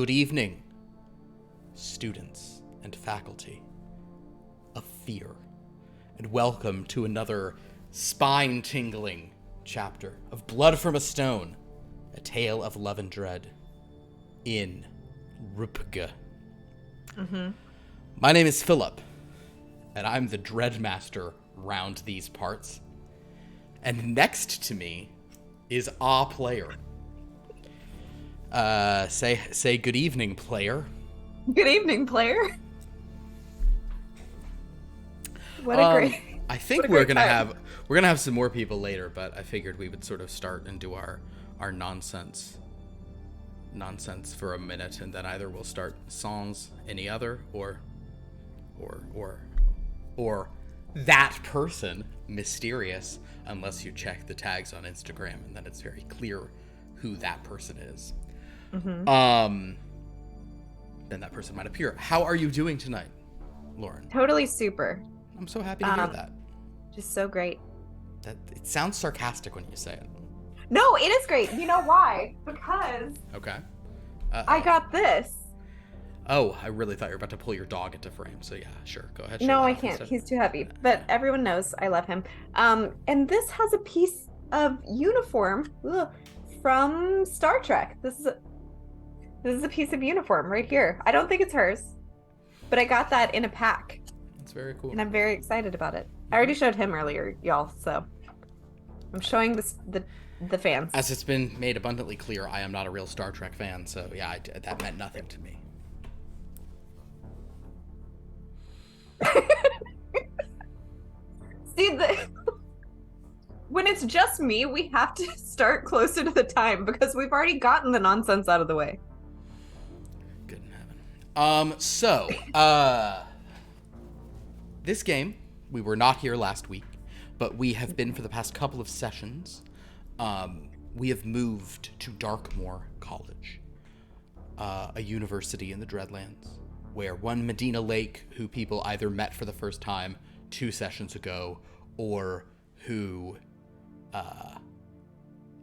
Good evening, students and faculty of fear, and welcome to another spine-tingling chapter of Blood from a Stone, a tale of love and dread in Rupga. My name is Philip, and I'm the Dreadmaster round these parts. And next to me is a player. Say good evening, player. Good evening, player. What a great. I think we're gonna have some more people later, but I figured we would sort of start and do our nonsense for a minute, and then either we'll start songs, any other, or that person, mysterious, unless you check the tags on Instagram, and then it's very clear who that person is. Then that person might appear. How are you doing tonight, Lauren? Totally super. I'm so happy to hear that. Just so great. It sounds sarcastic when you say it. No, it is great. You know why? Because Okay. I got this. Oh, I really thought you were about to pull your dog into frame. So yeah, sure. Go ahead. No, I can't. He's too heavy. But everyone knows I love him. And this has a piece of uniform from Star Trek. This is a piece of uniform right here. I don't think it's hers, but I got that in a pack. That's very cool. And I'm very excited about it. I already showed him earlier, y'all, so I'm showing the fans. As it's been made abundantly clear, I am not a real Star Trek fan, so yeah, that meant nothing to me. See, when it's just me, we have to start closer to the time because we've already gotten the nonsense out of the way. Good in heaven. This game, we were not here last week, but we have been for the past couple of sessions. We have moved to Darkmoor College, a university in the Dreadlands, where one Medina Lake, who people either met for the first time 2 sessions ago, or who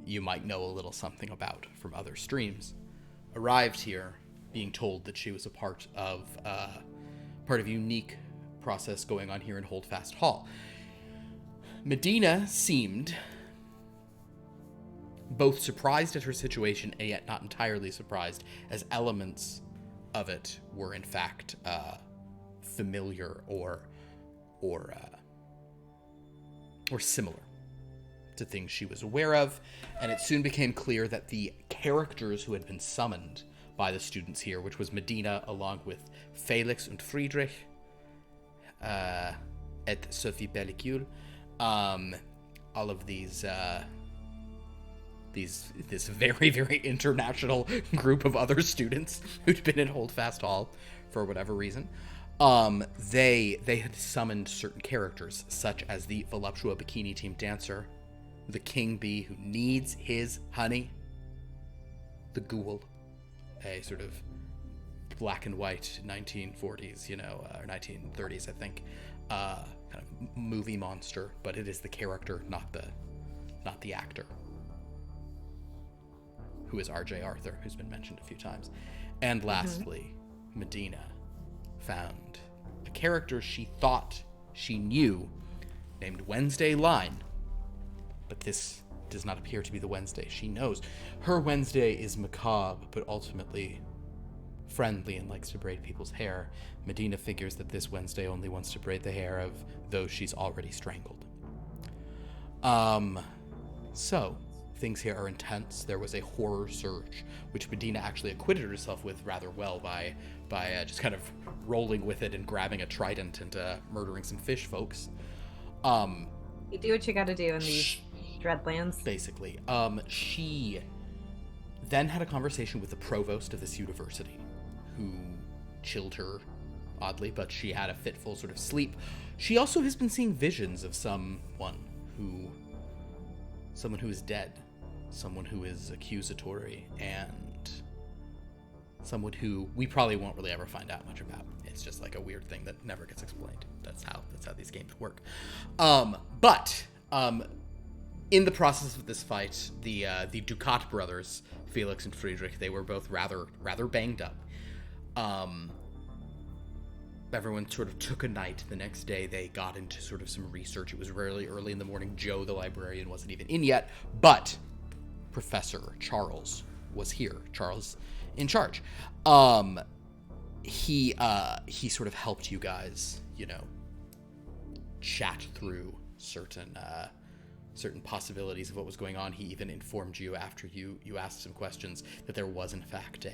you might know a little something about from other streams, arrived here being told that she was a part of a unique process going on here in Holdfast Hall. Medina seemed both surprised at her situation and yet not entirely surprised, as elements of it were in fact familiar or similar to things she was aware of, and it soon became clear that the characters who had been summoned by the students here, which was Medina along with Felix and Friedrich, et Sophie Pellicule, all of these this very, very international group of other students who'd been in Holdfast Hall for whatever reason. They had summoned certain characters, such as the Voluptua Bikini Team dancer, the king bee who needs his honey, the ghoul, a sort of black and white 1940s, or 1930s, I think, kind of movie monster, but it is the character, not the actor, who is R.J. Arthur, who's been mentioned a few times. And lastly, Medina found a character she thought she knew named Wednesday Line, but this does not appear to be the Wednesday she knows. Her Wednesday is macabre, but ultimately friendly and likes to braid people's hair. Medina figures that this Wednesday only wants to braid the hair of those she's already strangled. So things here are intense. There was a horror surge, which Medina actually acquitted herself with rather well by just kind of rolling with it and grabbing a trident and murdering some fish folks. You do what you gotta do in these Dreadlands. Basically. She then had a conversation with the provost of this university, who chilled her, oddly, but she had a fitful sort of sleep. She also has been seeing visions of someone who is dead, someone who is accusatory, and someone who we probably won't really ever find out much about. It's just like a weird thing that never gets explained. That's how these games work. But in the process of this fight, the Ducat brothers Felix and Friedrich, they were both rather banged up. Everyone sort of took a night. The next day, they got into sort of some research. It was really early in the morning. Joe, the librarian, wasn't even in yet, but Professor Charles was here. Charles in charge. He sort of helped you guys, chat through certain possibilities of what was going on. He even informed you after you asked some questions that there was in fact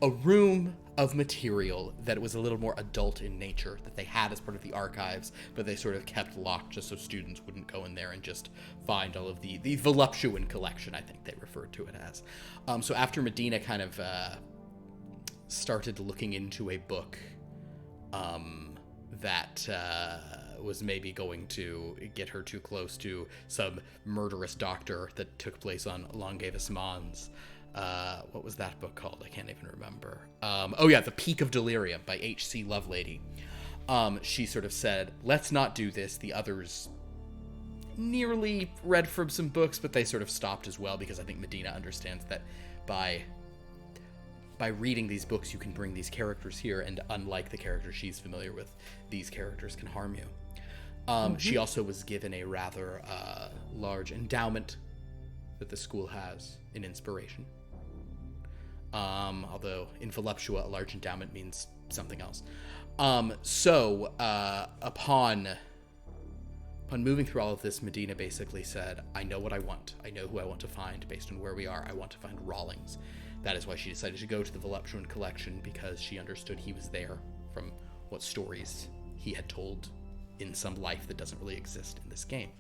a room of material that was a little more adult in nature that they had as part of the archives, but they sort of kept locked just so students wouldn't go in there and just find all of the voluptuous collection, I think they referred to it as. So after Medina kind of started looking into a book that was maybe going to get her too close to some murderous doctor that took place on Longavis Mons. What was that book called? I can't even remember. The Peak of Delirium by H.C. Lovelady. She sort of said, let's not do this. The others nearly read from some books, but they sort of stopped as well, because I think Medina understands that by reading these books, you can bring these characters here, and unlike the characters she's familiar with, these characters can harm you. She also was given a rather large endowment that the school has in inspiration. Although in Voluptua, a large endowment means something else. So upon moving through all of this, Medina basically said, I know what I want. I know who I want to find based on where we are. I want to find Rawlings. That is why she decided to go to the Voluptuan collection, because she understood he was there from what stories he had told in some life that doesn't really exist in this game.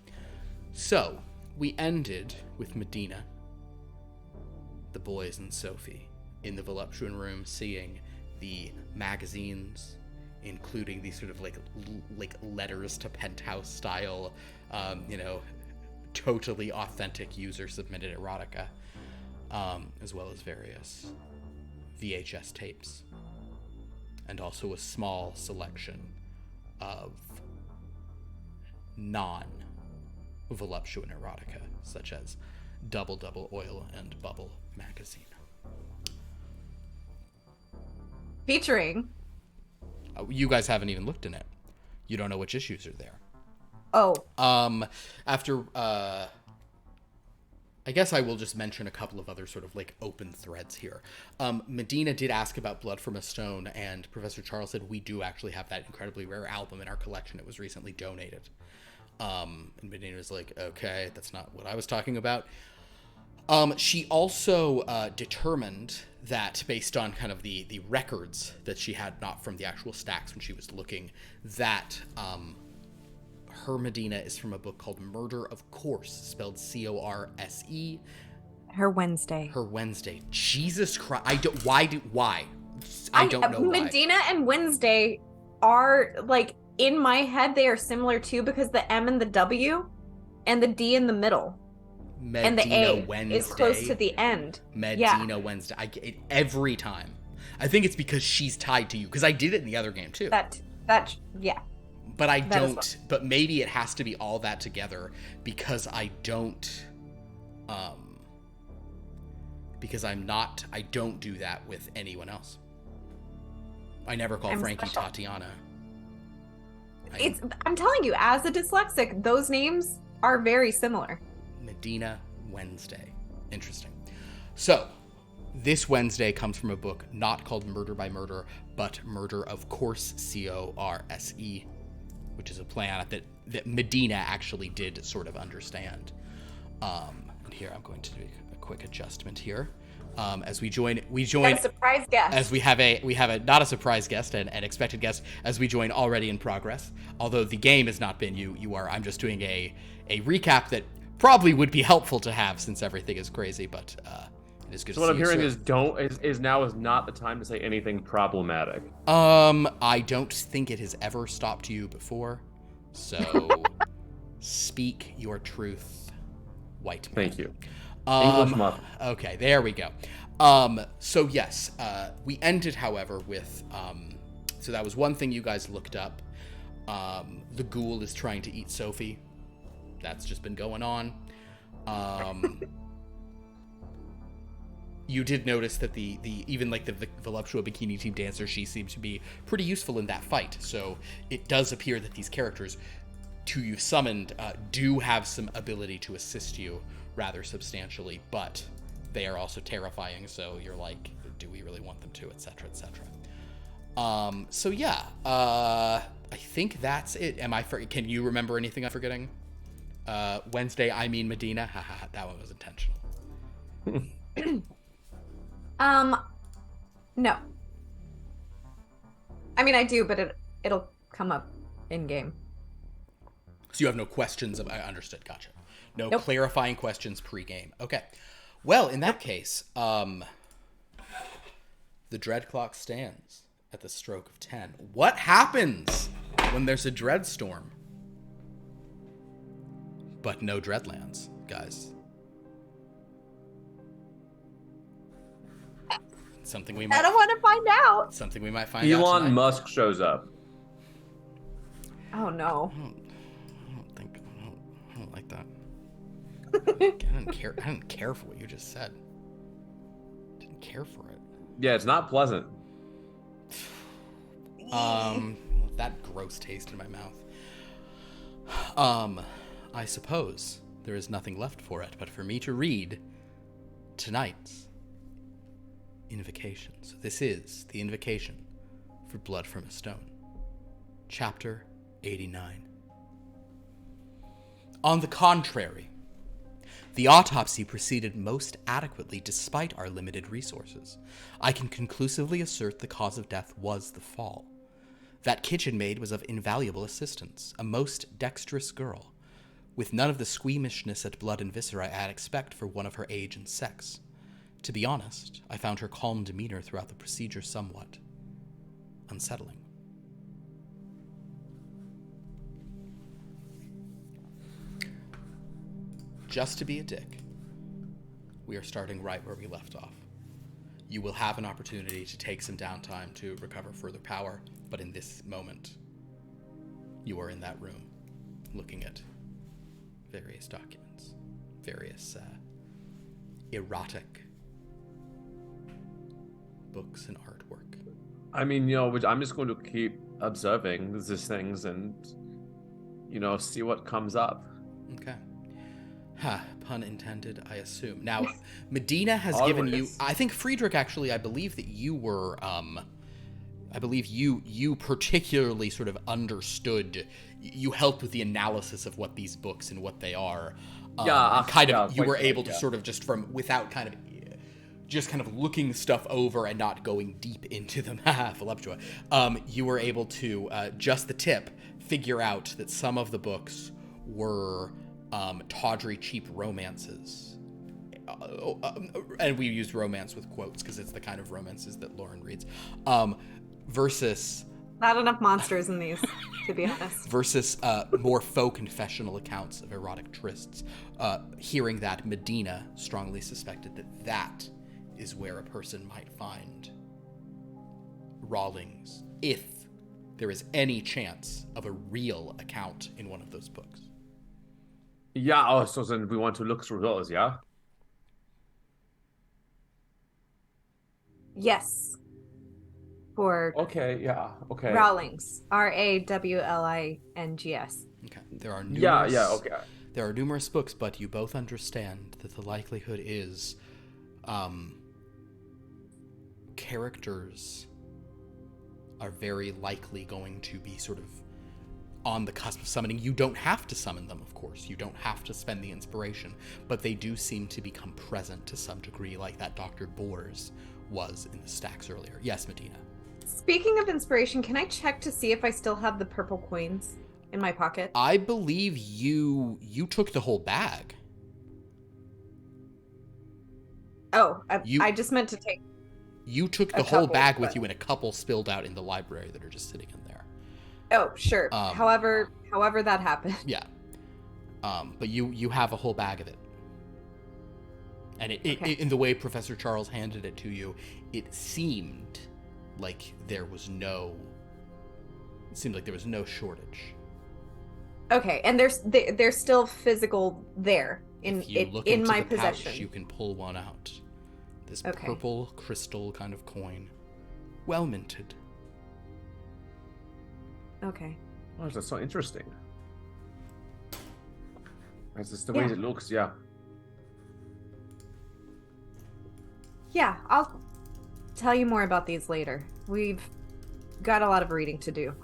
So we ended with Medina, the boys, and Sophie in the Voluptuan room, seeing the magazines, including these sort of like letters to Penthouse style, totally authentic user-submitted erotica, as well as various VHS tapes, and also a small selection of non-Voluptuan erotica, such as Double Double Oil and Bubble magazine. Featuring? You guys haven't even looked in it. You don't know which issues are there. Oh. After, I guess I will just mention a couple of other sort of like open threads here. Medina did ask about Blood from a Stone, and Professor Charles said we do actually have that incredibly rare album in our collection. It was recently donated. And Medina was like, okay, that's not what I was talking about. She also determined that, based on kind of the records that she had, not from the actual stacks when she was looking, that her Medina is from a book called Murder of Course, spelled C-O-R-S-E. Her Wednesday. Jesus Christ. Why? I don't know why. Medina and Wednesday are, like, in my head, they are similar too, because the M and the W and the D in the middle. Medina and the A Wednesday is close to the end. Medina Wednesday. I get it every time. I think it's because she's tied to you, because I did it in the other game too. Yeah. But I don't. Well. But maybe it has to be all that together, because I don't. Because I don't do that with anyone else. I never call Frankie special. Tatiana. I'm telling you, as a dyslexic, those names are very similar. Medina Wednesday. Interesting. So, this Wednesday comes from a book not called Murder by Murder, but Murder of Course, C-O-R-S-E, which is a play on it that Medina actually did sort of understand. And here I'm going to do a quick adjustment here. As we join a surprise guest. As we have a not a surprise guest, an expected guest, as we join already in progress. Although the game has not been you are. I'm just doing a recap that probably would be helpful to have, since everything is crazy, but it is good to see you. So what I'm hearing is now is not the time to say anything problematic. I don't think it has ever stopped you before. So speak your truth, white man. Thank you. English muff. Okay, there we go. So yes, we ended, however, with so that was one thing you guys looked up. The ghoul is trying to eat Sophie. That's just been going on. You did notice that the even like the Voluptua Bikini Team dancer, she seemed to be pretty useful in that fight. So it does appear that these characters, who you've summoned, do have some ability to assist you rather substantially, but they are also terrifying. So you're like, do we really want them to, etc., etc. So yeah, I think that's it. Can you remember anything I'm forgetting? Wednesday, I mean Medina. Haha, that one was intentional. No. I mean, I do, but it'll come up in game. So you have no questions I understood. Gotcha. No Nope. clarifying questions pre-game. Okay. Well, in that case, the dread clock stands at the stroke of 10. What happens when there's a dread storm? But no Dreadlands, guys. Something we might. I don't want to find out. Something we might find out Elon tonight. Musk shows up. Oh no. I don't like that. I didn't care for what you just said. Didn't care for it. Yeah, it's not pleasant. That gross taste in my mouth. I suppose there is nothing left for it but for me to read tonight's invocation. So this is the invocation for Blood from a Stone, chapter 89. On the contrary, the autopsy proceeded most adequately despite our limited resources. I can conclusively assert the cause of death was the fall. That kitchen maid was of invaluable assistance, a most dexterous girl, with none of the squeamishness at blood and viscera I'd expect for one of her age and sex. To be honest, I found her calm demeanor throughout the procedure somewhat unsettling. Just to be a dick, we are starting right where we left off. You will have an opportunity to take some downtime to recover further power, but in this moment, you are in that room looking at various documents, various erotic books and artwork. I mean, I'm just going to keep observing these things and, see what comes up. Okay. Pun intended, I assume. Now, Medina has given you... I think, Friedrich, actually, I believe that you were... I believe you particularly sort of understood... You helped with the analysis of what these books and what they are. You were able to sort of just from... Without kind of... Just kind of looking stuff over and not going deep into them. Voluptua. You were able to, just the tip, figure out that some of the books were... tawdry, cheap romances. And we used romance with quotes because it's the kind of romances that Lauren reads. Versus... Not enough monsters in these, to be honest. Versus more faux confessional accounts of erotic trysts. Hearing that, Medina strongly suspected that is where a person might find Rawlings, if there is any chance of a real account in one of those books. Yeah, so then we want to look through those, yeah? Yes. For Okay, yeah, okay. Rawlings. Rawlings. Okay. There are numerous, okay. There are numerous books, but you both understand that the likelihood is characters are very likely going to be sort of on the cusp of summoning. You don't have to summon them, of course. You don't have to spend the inspiration, but they do seem to become present to some degree, like that Dr. Boers was in the stacks earlier. Yes, Medina. Speaking of inspiration, can I check to see if I still have the purple coins in my pocket? I believe you took the whole bag. Oh, I just meant to take... You took the whole bag with you, and a couple spilled out in the library that are just sitting in there. Oh, sure. However that happened. Yeah. But you have a whole bag of it. And it in the way Professor Charles handed it to you, it seemed like there was no shortage. Okay, and they're still physical there in my possession. Pouch, you can pull one out. This Okay. purple crystal kind of coin. Well minted. Okay. Oh, that's so interesting. That's just the Yeah. way it looks, yeah. Yeah, I'll tell you more about these later. We've got a lot of reading to do.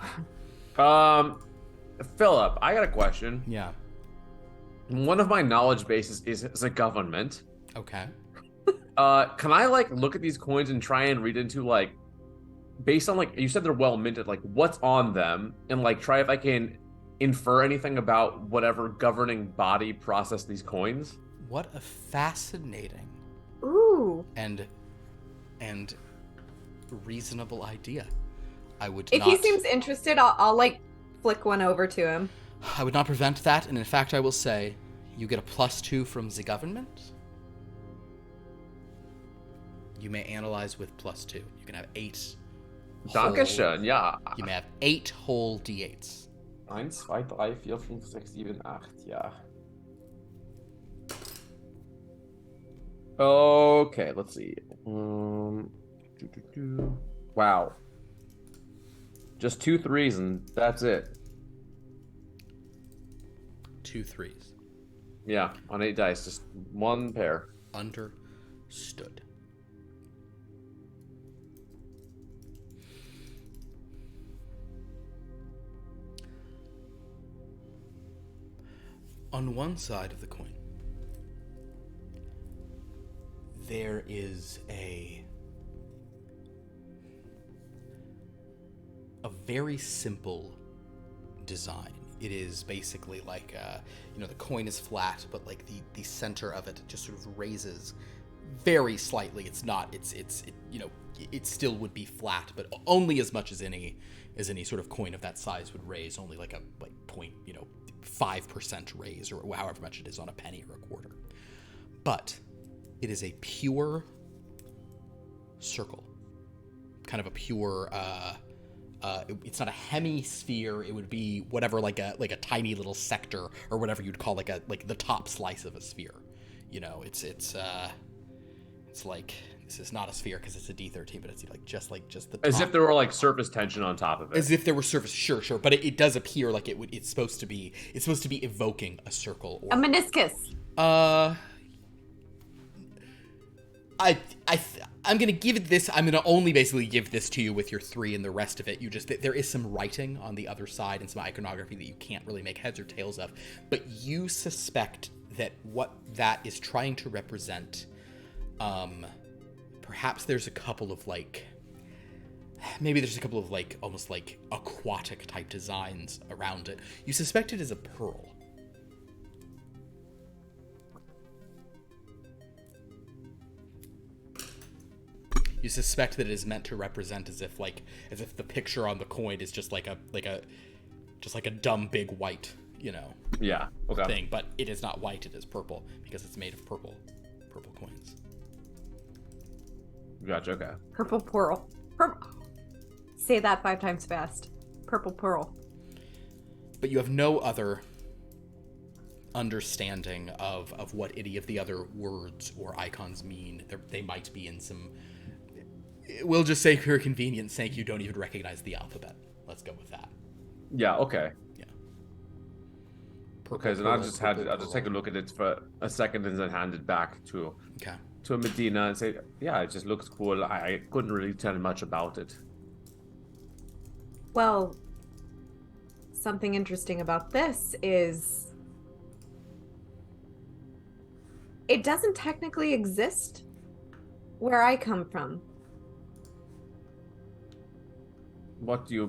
Philip, I got a question. Yeah. One of my knowledge bases is the government. Okay. Can I like look at these coins and try and read into like, based on like you said they're well minted, like what's on them, and like try if I can infer anything about whatever governing body processed these coins? What a fascinating Ooh. and reasonable idea. I would If not, he seems interested, I'll like flick one over to him. I would not prevent that, and in fact I will say you get a +2 from the government. You may analyze with +2. You can have 8 Dankeschön, ja. You may have 8 whole d8s. 1, 2, 3, 4, 5, 6, 7, 8, yeah. Okay, let's see. Wow. Just 2 3s and that's it. 2 3s. Yeah, on 8 dice, just one pair. Understood. On one side of the coin, there is a very simple design. It is basically like, the coin is flat, but like the center of it just sort of raises very slightly. It's not, it still would be flat, but only as much as any sort of coin of that size would raise, only like 5% raise, or however much it is on a penny or a quarter. But it is a pure circle, kind of a pure, it's not a hemisphere. It would be whatever, like a tiny little sector, or whatever you'd call like the top slice of a sphere. It's like, this is not a sphere because it's a D13, but it's just the top. As if there were like surface tension on top of it. As if there were surface, sure, but it does appear like it's supposed to be evoking a circle or A meniscus. I'm gonna give it this. I'm gonna only basically give this to you with your 3, and the rest of it, there is some writing on the other side and some iconography that you can't really make heads or tails of, but you suspect that what that is trying to represent, perhaps there's a couple of almost like aquatic type designs around it. You suspect it is a pearl. You suspect that it is meant to represent as if the picture on the coin is just like a dumb big white, Yeah, okay. thing, but it is not white, it is purple because it's made of purple coins. Gotcha, okay. Purple pearl. Purple. Say that 5 times fast. Purple pearl. But you have no other understanding of what any of the other words or icons mean. They might be in some... We'll just say for your convenience sake, you don't even recognize the alphabet. Let's go with that. Yeah, okay. Yeah. Okay, so I'll just take a look at it for a second and then hand it back to Medina and say, yeah, it just looks cool. I couldn't really tell much about it. Well, something interesting about this is it doesn't technically exist where I come from. What do you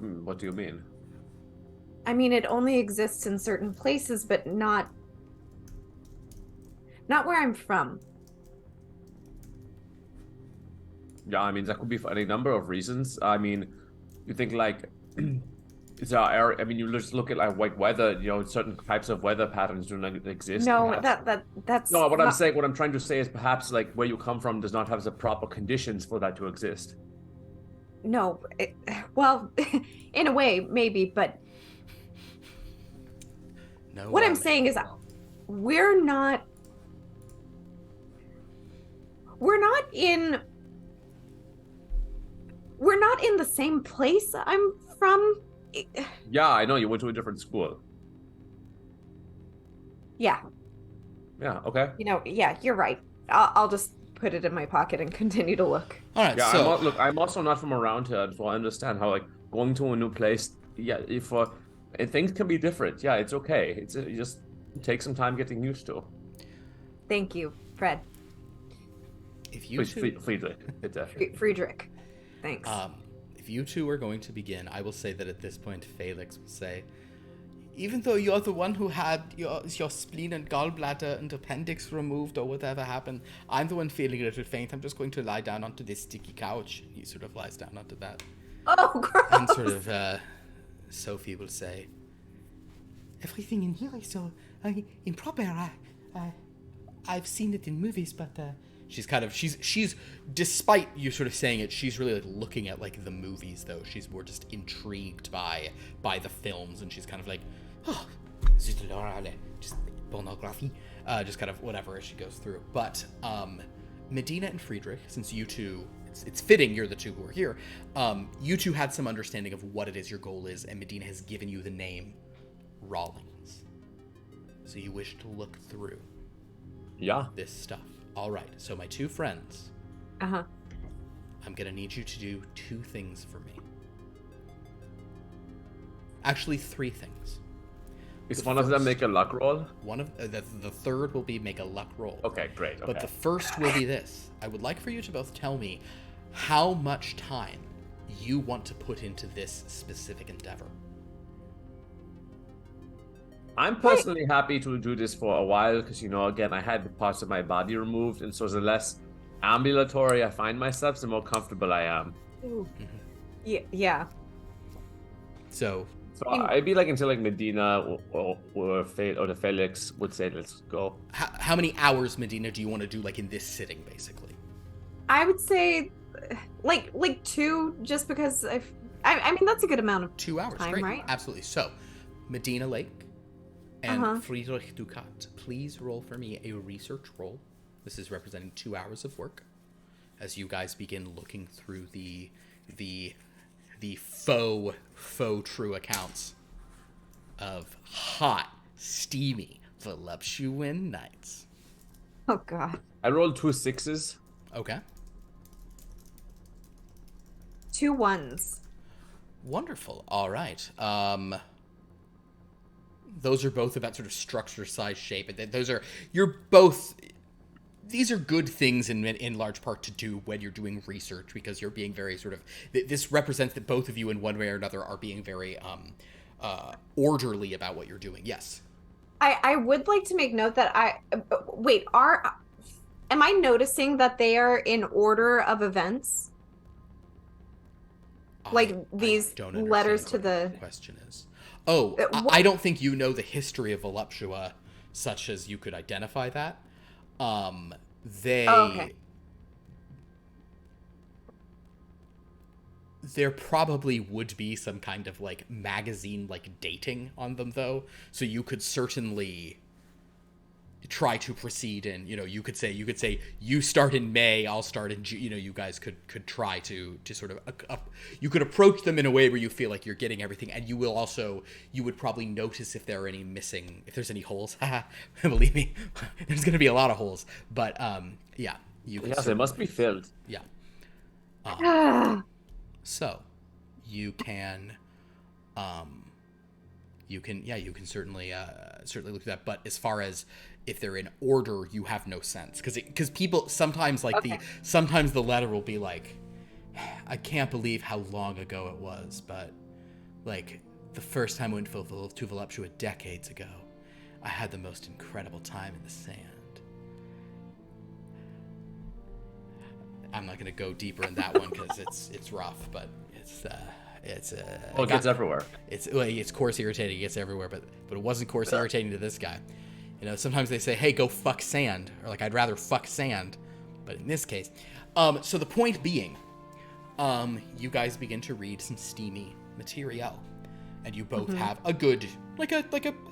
mean? I mean, it only exists in certain places, but not where I'm from. Yeah, I mean, that could be for any number of reasons. I mean, you think like, it's our area. I mean, you just look at like weather. Certain types of weather patterns do not exist. No, perhaps. that's No, what not... I'm saying, what I'm trying to say is perhaps like where you come from does not have the proper conditions for that to exist. No, well, in a way, maybe, but No. what I'm saying is we're not we're not in the same place I'm from. Yeah, I know you went to a different school. Yeah, Yeah, okay. yeah, you're right. I'll just put it in my pocket and continue to look. All right, Yeah, so look, I'm also not from around here, so I understand how like going to a new place. Yeah, if and things can be different. Yeah, it's okay. It's you just take some time getting used to. Thank you, Fred. if you Please, two, Friedrich. Friedrich. Thanks. if you two are going to begin, I will say that at this point, Felix will say, even though you're the one who had your spleen and gallbladder and appendix removed or whatever happened, I'm the one feeling a little faint. I'm just going to lie down onto this sticky couch. He sort of lies down onto that. Oh, gross. And sort of, Sophie will say, everything in here is so improper. I've seen it in movies, but she's despite you sort of saying it, she's really like looking at like the movies though. She's more just intrigued by the films, and she's kind of like, oh, just pornography, just kind of whatever as she goes through. But Medina and Friedrich, since you two, it's fitting you're the two who are here. You two had some understanding of what it is your goal is, and Medina has given you the name Rawlings. So you wish to look through this stuff. All right, so my two friends. Uh-huh. I'm going to need you to do two things for me. Actually, three things. Is one of them make a luck roll? One of the third will be make a luck roll. Okay, great. Okay. But the first will be this. I would like for you to both tell me how much time you want to put into this specific endeavor. I'm personally happy to do this for a while because, again, I had parts of my body removed, and so the less ambulatory I find myself, the more comfortable I am. Ooh. Yeah. So I'd be like until like Medina or the Felix would say, let's go. how many hours, Medina, do you want to do like in this sitting, basically? I would say like 2, just because I mean that's a good amount of 2 hours, time, great. right? Absolutely. So, Medina Lake and Friedrich Ducat, please roll for me a research roll. This is representing 2 hours of work as you guys begin looking through the faux true accounts of hot, steamy, voluptuous nights. Oh god. I rolled 2 6s. Okay. 2 1s. Wonderful. All right. Those are both about sort of structure, size, shape. These are good things in large part to do when you're doing research, because you're being very sort of, this represents that both of you in one way or another are being very orderly about what you're doing. Yes. I would like to make note that am I noticing that they are in order of events? Like these letters to the question is. Oh, I don't think you know the history of Voluptua such as you could identify that. Okay. There probably would be some kind of like magazine like dating on them though, so you could certainly try to proceed in, you could say you start in May, I'll start in June. You guys could try to sort of you could approach them in a way where you feel like you're getting everything, and you would probably notice if there are if there's any holes. Believe me, there's going to be a lot of holes, but yeah, they must be filled. Yeah. So you can certainly look at that, but as far as if they're in order, you have no sense, because people sometimes sometimes the letter will be like, I can't believe how long ago it was, but like the first time I went to Voluptua decades ago, I had the most incredible time in the sand. I'm not going to go deeper in that one because it's rough, but it gets everywhere. It's coarse irritating. It gets everywhere, but it wasn't coarse irritating to this guy. Sometimes they say, hey, go fuck sand, or like, I'd rather fuck sand, but in this case, so the point being, you guys begin to read some steamy material, and you both have a good, like a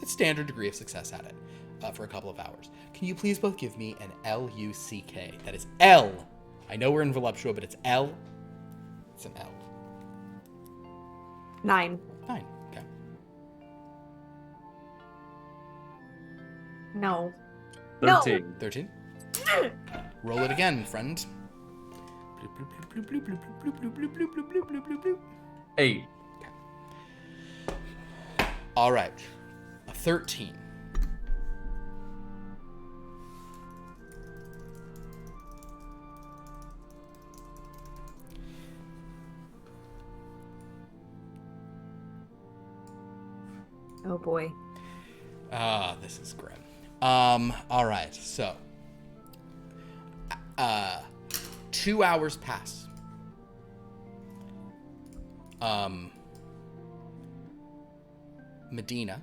standard degree of success at it. for a couple of hours. Can you please both give me an L-U-C-K? That is L. I know we're in Voluptua, but it's L. It's an L. 9. 9. Okay. No. 13. 13. Roll it again, friend. 8. All right. A 13. Oh boy. This is grim. All right. So, 2 hours pass. Medina.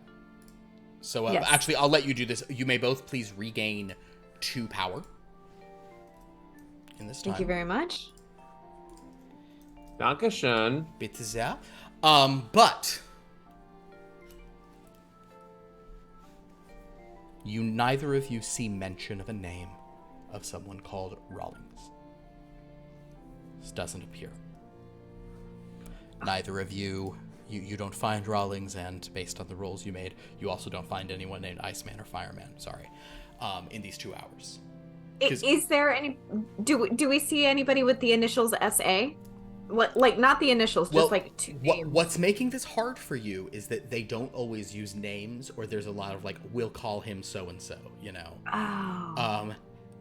So, Yes. actually, I'll let you do this. You may both please regain 2 power in this time. Thank you very much. Dankeschön. Bitte sehr. But you neither of you see mention of a name of someone called Rawlings. This doesn't appear. Neither of you don't find Rawlings, and based on the rolls you made, you also don't find anyone named Iceman or Fireman, in these 2 hours. Is there any... Do we see anybody with the initials SA? Like, not the initials, just like 2 names. What's making this hard for you is that they don't always use names, or there's a lot of, like, we'll call him so-and-so, you know? Oh.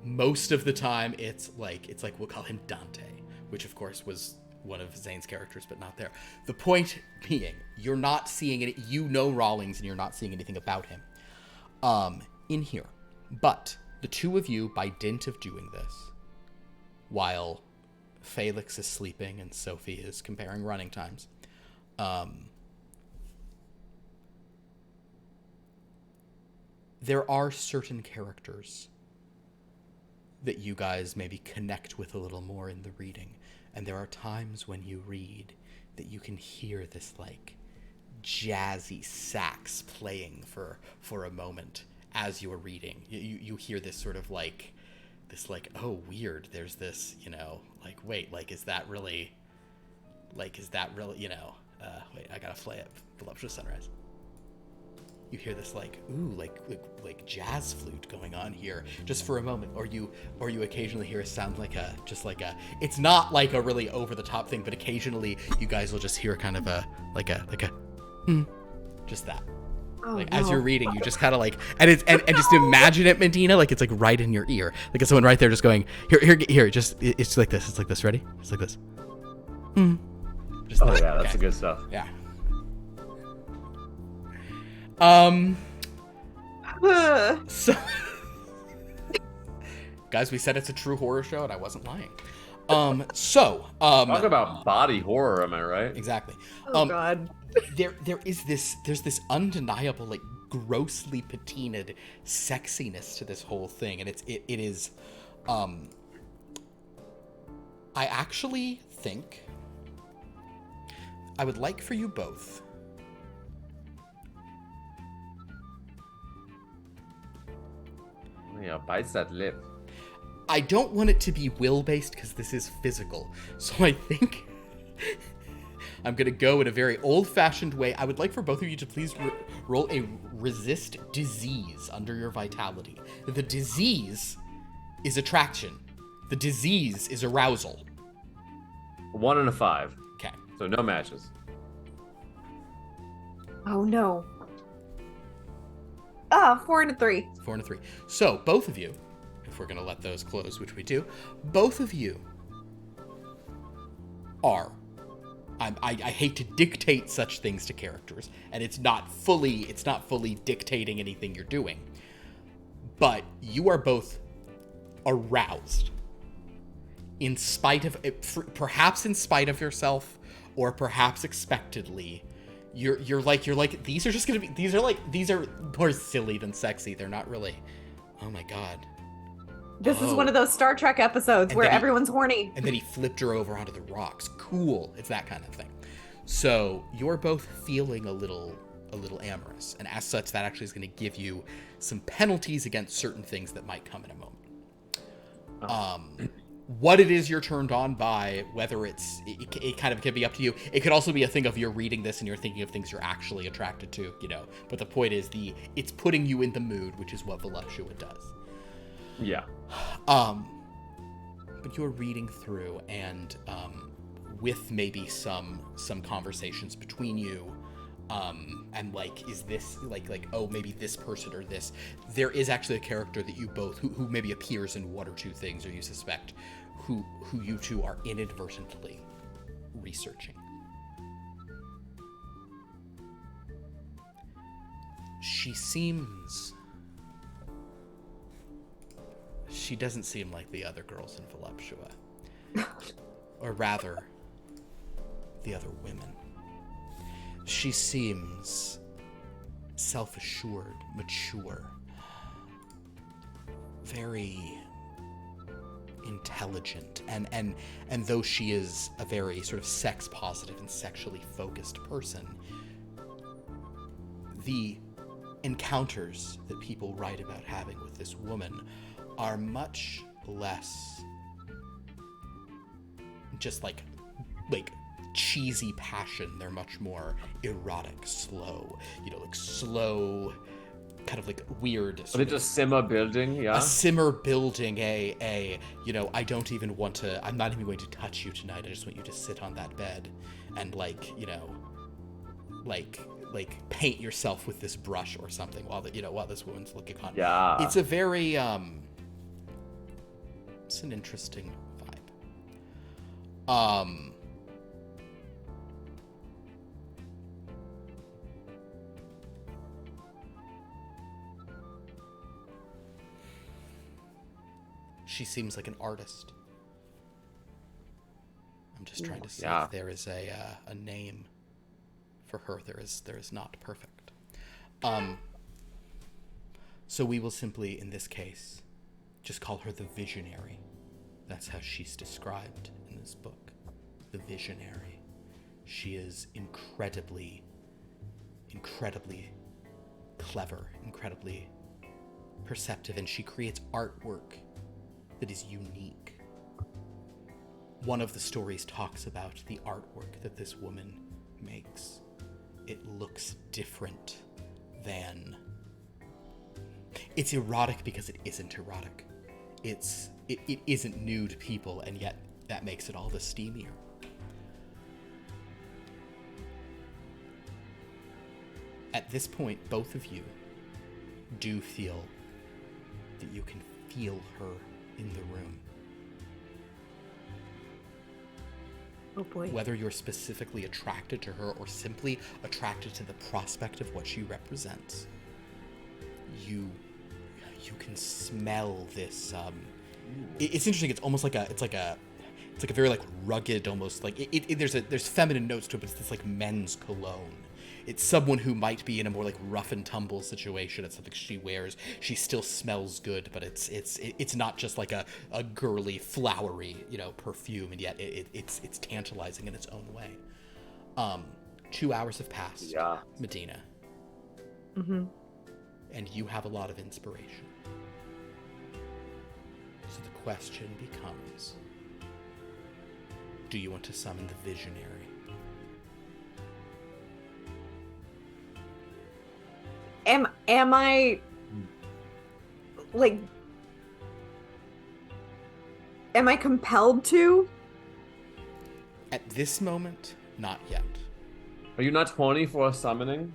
Most of the time, it's like we'll call him Dante, which, of course, was one of Zane's characters, but not there. The point being, you're not seeing it. You know Rawlings, and you're not seeing anything about him in here. But the two of you, by dint of doing this, while Felix is sleeping and Sophie is comparing running times, there are certain characters that you guys maybe connect with a little more in the reading. And there are times when you read that you can hear this, like, jazzy sax playing for a moment as you are reading. You hear this sort of, like, oh, weird, there's this, you know, like, wait, like, is that really, you know, wait, I gotta play it, Voluptuous Sunrise. You hear this, like, ooh, like jazz flute going on here just for a moment, or you occasionally hear a sound like it's not like a really over the top thing, but occasionally you guys will just hear kind of just that. Oh, like, no. as you're reading, you just kind of like, and just imagine it, Medina, like it's like right in your ear, like it's someone right there just going, here, just, it's like this, ready? It's like this. Just Oh that. yeah, that's Okay. the good stuff. Yeah. So, guys, we said it's a true horror show, and I wasn't lying. Talk about body horror, am I right? Exactly. Oh, God. There's this undeniable, like, grossly patinaed sexiness to this whole thing, and it is, I actually think I would like for you both Yeah, bites that lip. I don't want it to be will-based because this is physical. So I think I'm going to go in a very old-fashioned way. I would like for both of you to please roll a resist disease under your vitality. The disease is attraction. The disease is arousal. 1 and a 5. Okay. So no matches. Oh, no. 4 and a 3. 4 and a 3. So both of you, if we're going to let those close, which we do, both of you are, I hate to dictate such things to characters, and it's not fully dictating anything you're doing, but you are both aroused in spite of, perhaps in spite of yourself, or perhaps expectedly. You're like, these are just gonna be, these are more silly than sexy. They're not really, oh my god. This is one of those Star Trek episodes where everyone's horny. And then he flipped her over onto the rocks. Cool. It's that kind of thing. So you're both feeling a little a little amorous. And as such, that actually is going to give you some penalties against certain things that might come in a moment. What it is you're turned on by, whether it kind of can be up to you. It could also be a thing of you're reading this and you're thinking of things you're actually attracted to, But the point is it's putting you in the mood, which is what Voluptua does. Yeah. But you're reading through, and with maybe some conversations between you, and is this oh, maybe this person or this, there is actually a character that you both who maybe appears in one or two things, or you suspect who you two are inadvertently researching. She doesn't seem like the other girls in Voluptua. Or rather, the other women. She seems self-assured, mature, very intelligent, and though she is a very sort of sex-positive and sexually focused person, the encounters that people write about having with this woman are much less just like cheesy passion. They're much more erotic, slow, slow, kind of weird. Are they just simmer building? Yeah. A simmer building, I don't even want to, I'm not even going to touch you tonight. I just want you to sit on that bed and paint yourself with this brush or something while this woman's looking on. Yeah. It's a very, it's an interesting vibe. She seems like an artist. I'm just trying to see if there is a name for her. There is not. Perfect. So we will simply, in this case, just call her the Visionary. That's how she's described in this book. The Visionary. She is incredibly clever, incredibly perceptive, and she creates artwork that is unique. One of the stories talks about the artwork that this woman makes. It looks different than... It's erotic because it isn't erotic. It isn't nude people, and yet that makes it all the steamier. At this point, both of you do feel that you can feel her in the room. Oh boy. Whether you're specifically attracted to her or simply attracted to the prospect of what she represents, you can smell this. It's interesting. It's almost like a very rugged, almost there's feminine notes to it, but it's this men's cologne. It's someone who might be in a more rough and tumble situation. It's something she wears. She still smells good, but it's not just a girly, flowery, perfume, and yet it's tantalizing in its own way. 2 hours have passed. Yeah. Medina. Mm-hmm. And you have a lot of inspiration. So the question becomes, do you want to summon the Visionary? Am I am I compelled to? At this moment, not yet. Are you not 20 for a summoning?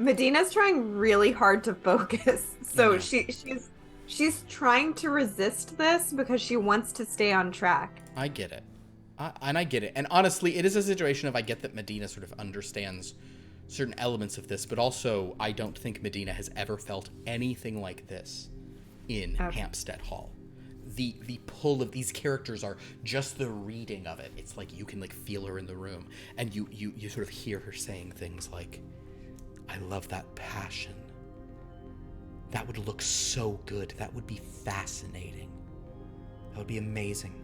Medina's trying really hard to focus. So she's trying to resist this because she wants to stay on track. I get it. I get it. And honestly, it is a situation of I get that Medina sort of understands certain elements of this, but also I don't think Medina has ever felt anything like this in Hampstead Hall. The pull of these characters are just the reading of it. It's like you can feel her in the room, and you sort of hear her saying things like, I love that passion. That would look so good. That would be fascinating. That would be amazing.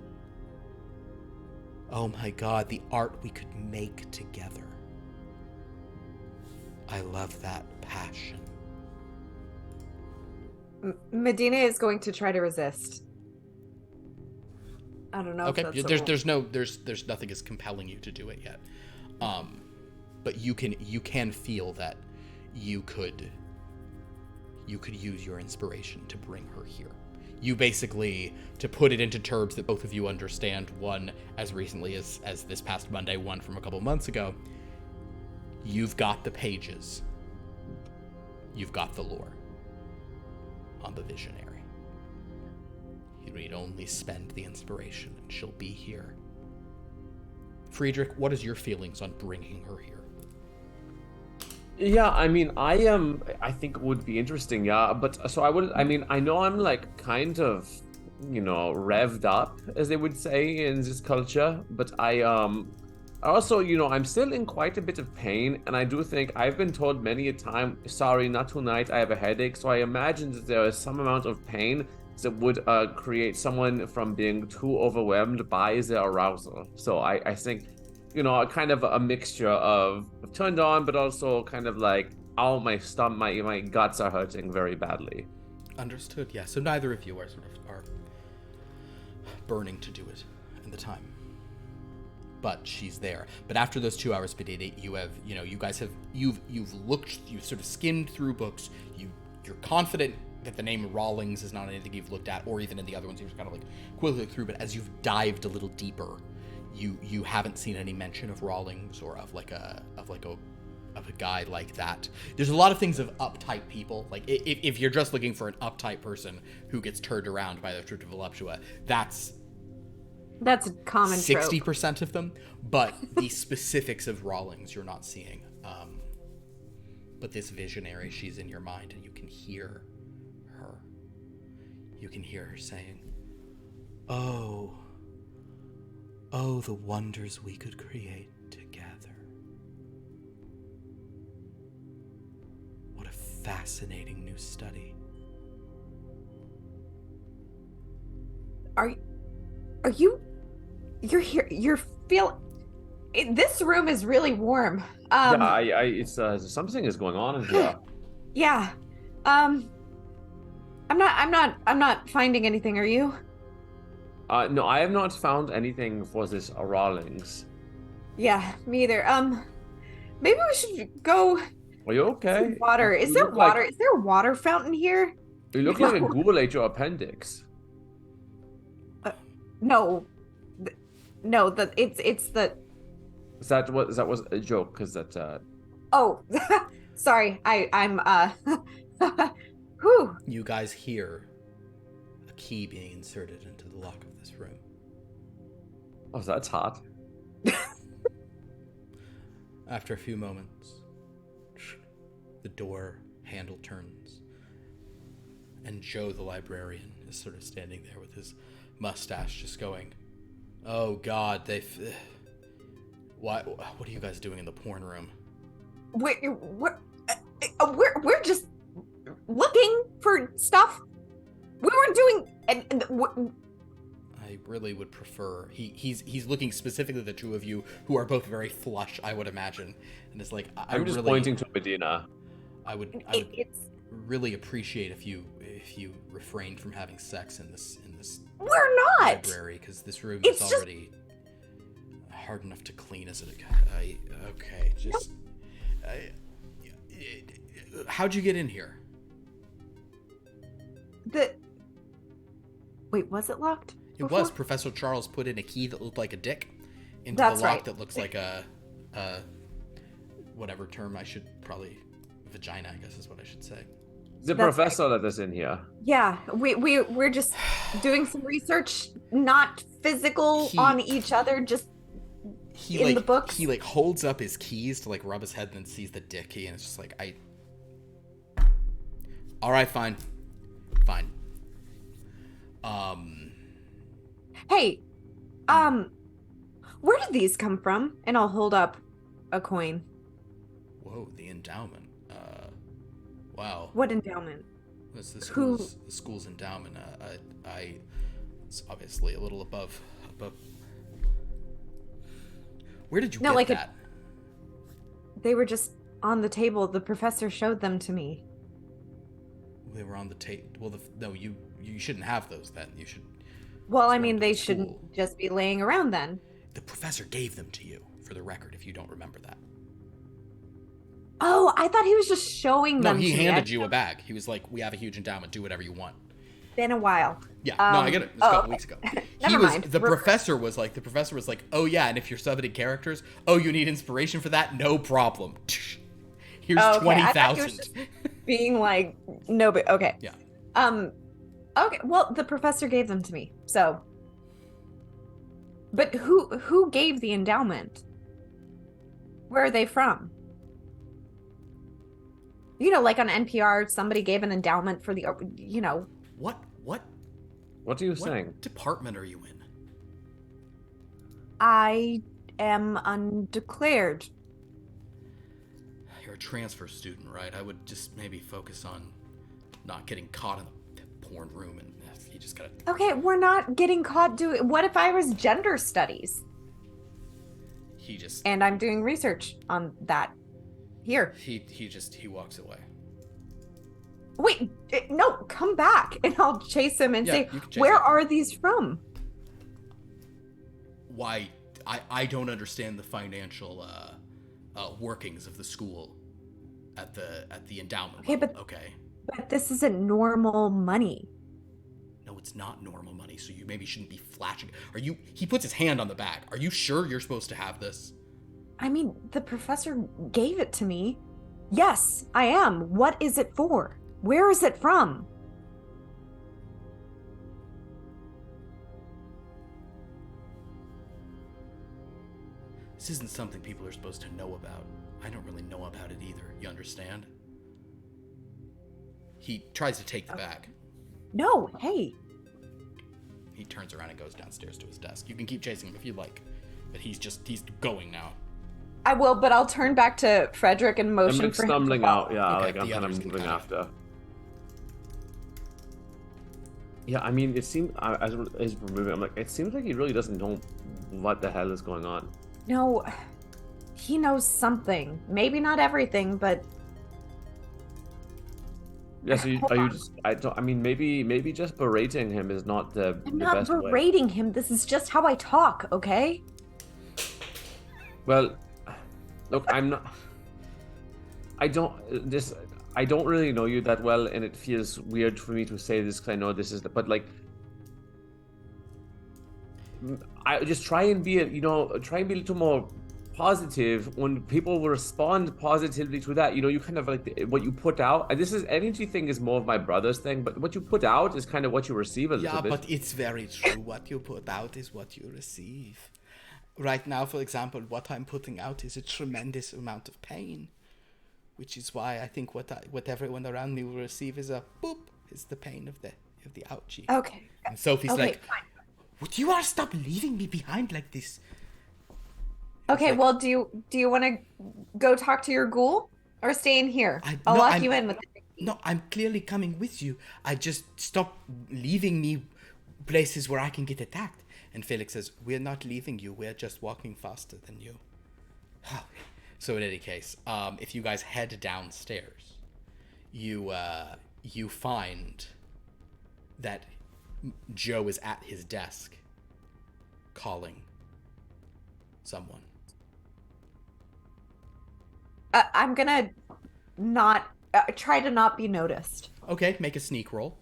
Oh my god, the art we could make together. I love that passion. Medina is going to try to resist. I don't know. Okay, if that's there's nothing as compelling you to do it yet. But you can feel that you could use your inspiration to bring her here. You basically, to put it into terms that both of you understand, one as recently as this past Monday, one from a couple months ago, you've got the pages. You've got the lore on the visionary. You need only spend the inspiration and she'll be here. Friedrich, what is your feelings on bringing her here? Yeah, I mean, I think it would be interesting, yeah, but so I know I'm like kind of, revved up, as they would say in this culture, but I also, I'm still in quite a bit of pain, and I do think I've been told many a time, sorry, not tonight, I have a headache, so I imagine that there is some amount of pain that would create someone from being too overwhelmed by their arousal. So I think, kind of a mixture of turned on, but also kind of like, oh, my stomach, my guts are hurting very badly. Understood, yeah. So neither of you are burning to do it in the time. But she's there. But after those 2 hours, Medina, you've sort of skimmed through books. You're confident that the name Rawlings is not anything you've looked at, or even in the other ones you've kind of like quickly through. But as you've dived a little deeper, you haven't seen any mention of Rawlings or of a guy like that. There's a lot of things of uptight people. Like if you're just looking for an uptight person who gets turned around by the truth of voluptua, that's a common 60% of them. But the specifics of Rawlings you're not seeing. But this visionary, she's in your mind, and you can hear her. You can hear her saying, "Oh, the wonders we could create together. What a fascinating new study." Are you're here? This room is really warm. It's something is going on in here. Yeah. I'm not finding anything. Are you? No, I have not found anything for this Rawlings. Yeah, me either. Maybe we should go. Are you okay? Some water. Is there water? Is there a water fountain here? You look like a ghoul ate your appendix. No. No, it's the. That was a joke, because that. Oh, sorry. I'm Whew. You guys hear a key being inserted into the lock of this room. Oh, that's hot. After a few moments, the door handle turns, and Joe the librarian is sort of standing there with his mustache just going, "Oh God, what are you guys doing in the porn room?" We're just looking for stuff. We weren't doing. I really would prefer. He's looking specifically at the two of you who are both very flush, I would imagine, and it's like I'm just really pointing to Medina. I would really appreciate if you refrained from having sex in this we're not library, because this room is already hard enough to clean as it. Okay, just. How'd you get in here? Wait, was it locked? It was. Professor Charles put in a key that looked like a dick into That's the lock right. that looks like a whatever term I should probably vagina, I guess is what I should say. The professor let us in here. Yeah, we're just doing some research, not physical on each other, just in the books. He holds up his keys to rub his head and then sees the dick key, and it's just all right, fine. Hey, where did these come from? And I'll hold up a coin. Whoa, the endowment. Wow. What endowment? It's the school's endowment. It's obviously a little above Where did you No, get like that? They were just on the table. The professor showed them to me. They were on the table. Well, no, you shouldn't have those then. You should. Well, I throw mean, them to they the shouldn't school. just be laying around then. The professor gave them to you, for the record, if you don't remember that. Oh, I thought he was just showing No, them he to me. handed you a bag. He was like, "We have a huge endowment. Do whatever you want." Been a while. Yeah, no, I get it. It was a couple weeks ago. Never mind. The professor was like, "Oh yeah, and if you're subbing characters, oh, you need inspiration for that? No problem. Here's Okay, 20,000." Being like, no, but okay. Yeah. Okay. Well, the professor gave them to me. So, but who gave the endowment? Where are they from? You know, like on NPR, somebody gave an endowment for the, you know. What What are you saying? department are you in? I am undeclared. You're a transfer student, right? I would just maybe focus on not getting caught in the porn room, and you just gotta. Okay, we're not getting caught doing. What if I was gender studies He just. and I'm doing research on that? Here. He walks away. Wait, no, come back and I'll chase him and Yeah, say, you can chase where him. are these from? Why? I don't understand the financial workings of the school at the endowment. Okay, level, okay. But this isn't normal money. No, it's not normal money, so you maybe shouldn't be flashing. He puts his hand on the bag. Are you sure you're supposed to have this? I mean, the professor gave it to me. Yes, I am. What is it for? Where is it from? This isn't something people are supposed to know about. I don't really know about it either. You understand? He tries to take the bag. No, hey. He turns around and goes downstairs to his desk. You can keep chasing him if you like, but he's going now. I will, but I'll turn back to Frederick and I'm motion like for him to stumbling follow. out. Yeah, Okay, like I'm the kind others of can moving kind of- after. Yeah, I mean, it seems as we're moving, I'm like, it seems like he really doesn't know what the hell is going on. No, he knows something. Maybe not everything, but Yeah, so are you just? I mean, maybe just berating him is not the I'm the not best way. berating him. This is just how I talk, okay? Well, look, I'm not. I don't really know you that well, and it feels weird for me to say this because I know this is but like, I just try and be a little more positive when people will respond positively to that. You know, you kind of like what you put out. And this is energy thing is more of my brother's thing, but what you put out is kind of what you receive a little bit. Yeah, but it's very true. What you put out is what you receive. Right now, for example, what I'm putting out is a tremendous amount of pain, which is why I think what everyone around me will receive is a boop, is the pain of the ouchie. Okay. And Sophie's Okay, like, fine. would you all stop leaving me behind like this? Okay, like- well, do you want to go talk to your ghoul or stay in here? I'll lock you in with the No, I'm clearly coming with you. I just stop leaving me places where I can get attacked. And Felix says, we're not leaving you. We're just walking faster than you. So in any case, if you guys head downstairs, you find that Joe is at his desk calling someone. I'm gonna not try to not be noticed. Okay, make a sneak roll.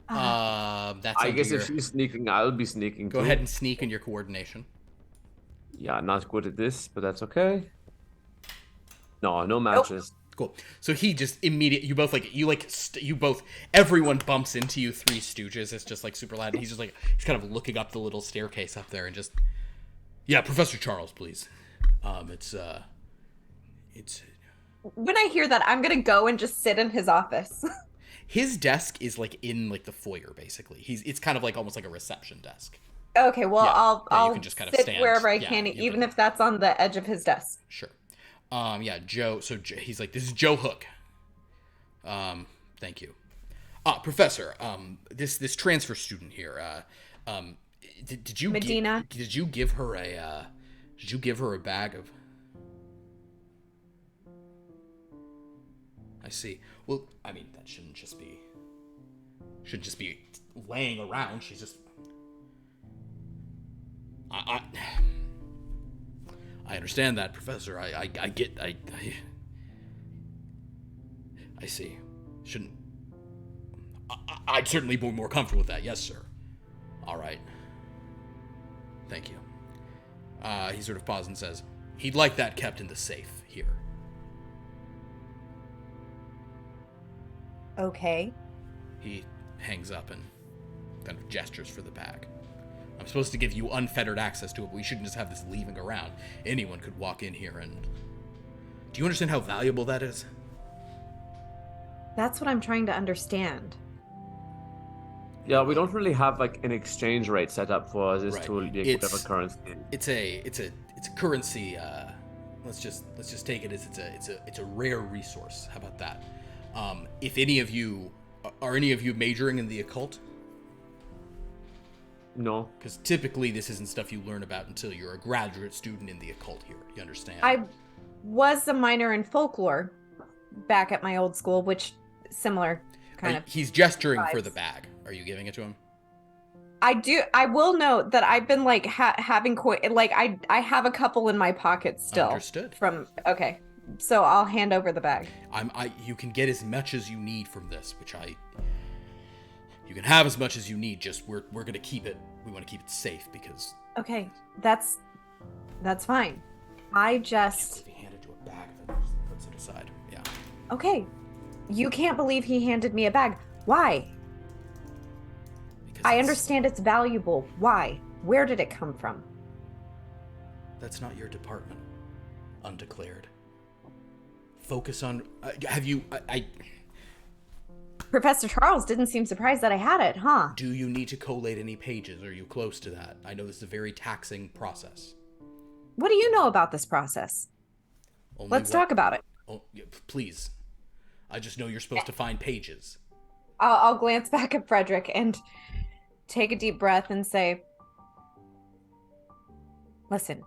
That's I under guess your- if she's sneaking, I'll be sneaking Go too. ahead and sneak in your coordination. Yeah, not good at this, but that's okay. No matches. Cool. So he just everyone bumps into you, Three Stooges. It's just like super loud. And he's kind of looking up the little staircase up there and just, yeah, Professor Charles, please. It's When I hear that, I'm gonna go and just sit in his office. his desk is like in like the foyer basically. It's kind of like almost like a reception desk. Okay, well, Yeah, I'll yeah, you I'll can just kind of sit stand. wherever I Yeah, can, you even can- if that's on the edge of his desk. Sure. Yeah, Joe. So he's like, this is Joe Hook. Thank you. Professor, this transfer student here, did you Medina. did you give her a Did you give her a bag of... I see. Well, I mean, that shouldn't just be laying around. She's just... I understand that, Professor. I get... I see. Shouldn't... I'd certainly be more comfortable with that. Yes, sir. All right. Thank you. He sort of pauses and says, he'd like that kept in the safe here. Okay. He hangs up and kind of gestures for the bag. I'm supposed to give you unfettered access to it, but we shouldn't just have this leaving around. Anyone could walk in here and... Do you understand how valuable that is? That's what I'm trying to understand. Yeah, we don't really have like an exchange rate set up for this Right. tool, whatever currency. It's a currency. Let's just take it as it's a rare resource. How about that? If any of you are majoring in the occult? No. Because typically this isn't stuff you learn about until you're a graduate student in the occult here. You understand? I was a minor in folklore back at my old school, which similar kind of. He's gesturing vibes. for the bag. Are you giving it to him? I will note that I've been like having I have a couple in my pocket still. Understood. Okay, so I'll hand over the bag. You can get as much as you need from this, you can have as much as you need. Just we're gonna keep it. We want to keep it safe because. Okay, that's fine. I If just he handed you a bag, then he just puts it aside. Yeah. okay. You can't believe he handed me a bag. Why? Because I understand it's valuable. Why? Where did it come from? That's not your department. Undeclared. Focus on. Have you? Professor Charles didn't seem surprised that I had it, huh? Do you need to collate any pages? Are you close to that? I know this is a very taxing process. What do you know about this process? Let's talk about it. Oh, yeah, please. I just know you're supposed to find pages. I'll glance back at Frederick and take a deep breath and say, listen,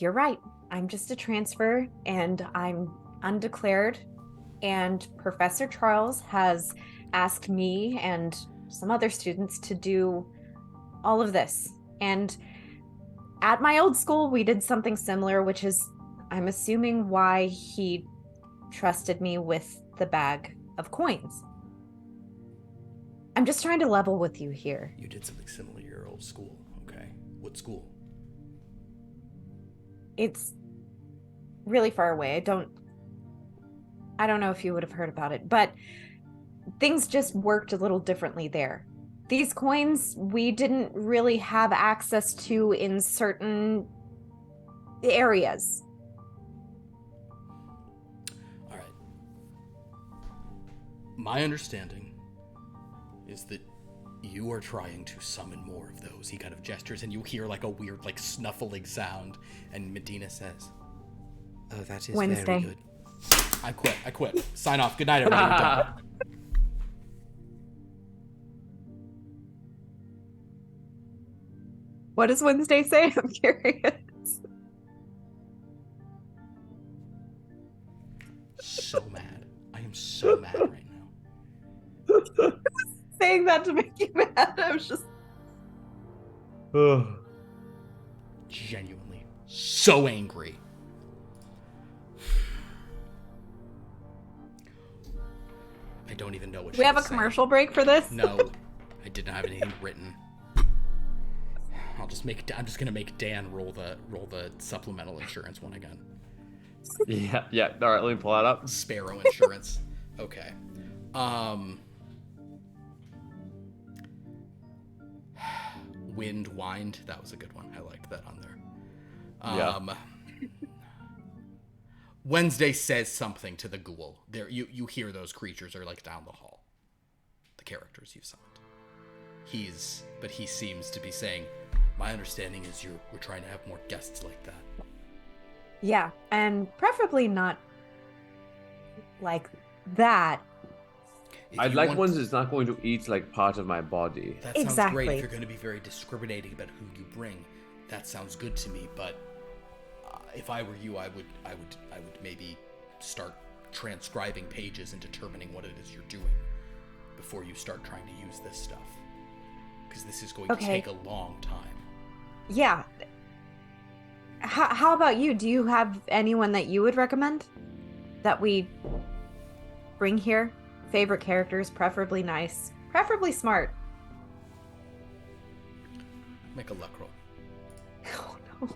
you're right. I'm just a transfer and I'm undeclared. And Professor Charles has asked me and some other students to do all of this. And at my old school, we did something similar, which is, I'm assuming, why he trusted me with the bag of coins. I'm just trying to level with you here. You did something similar at your old school, okay? What school? It's really far away. I don't know if you would have heard about it, but things just worked a little differently there. These coins we didn't really have access to in certain areas. All right. My understanding is that you are trying to summon more of those. He kind of gestures and you hear like a weird like snuffling sound and Medina says, "Oh, that is Wednesday. very good." I quit. Sign off. Good night, everybody. We're done. What does Wednesday say? I'm curious. So mad. I am so mad right now. Saying that to make you mad. I was just Genuinely so angry. I don't even know what we have a say. commercial break for this? No, I didn't have anything written. I'm just gonna make Dan roll the supplemental insurance one again. Yeah. All right, let me pull that up. Sparrow insurance. Okay. Wind, wind. That was a good one. I liked that on there. Wednesday says something to the ghoul. There, you hear those creatures are like down the hall. The characters you've summoned. He seems to be saying, "My understanding is we're trying to have more guests like that." Yeah, and preferably not like that. I'd like one that's not going to eat like part of my body. That sounds Exactly. great if you're going to be very discriminating about who you bring. that sounds good to me, but if I were you, I would maybe start transcribing pages and determining what it is you're doing before you start trying to use this stuff, because this is going to take a long time. Yeah. How about you? Do you have anyone that you would recommend that we bring here? Favorite characters, preferably nice, preferably smart. Make a luck roll. Oh no.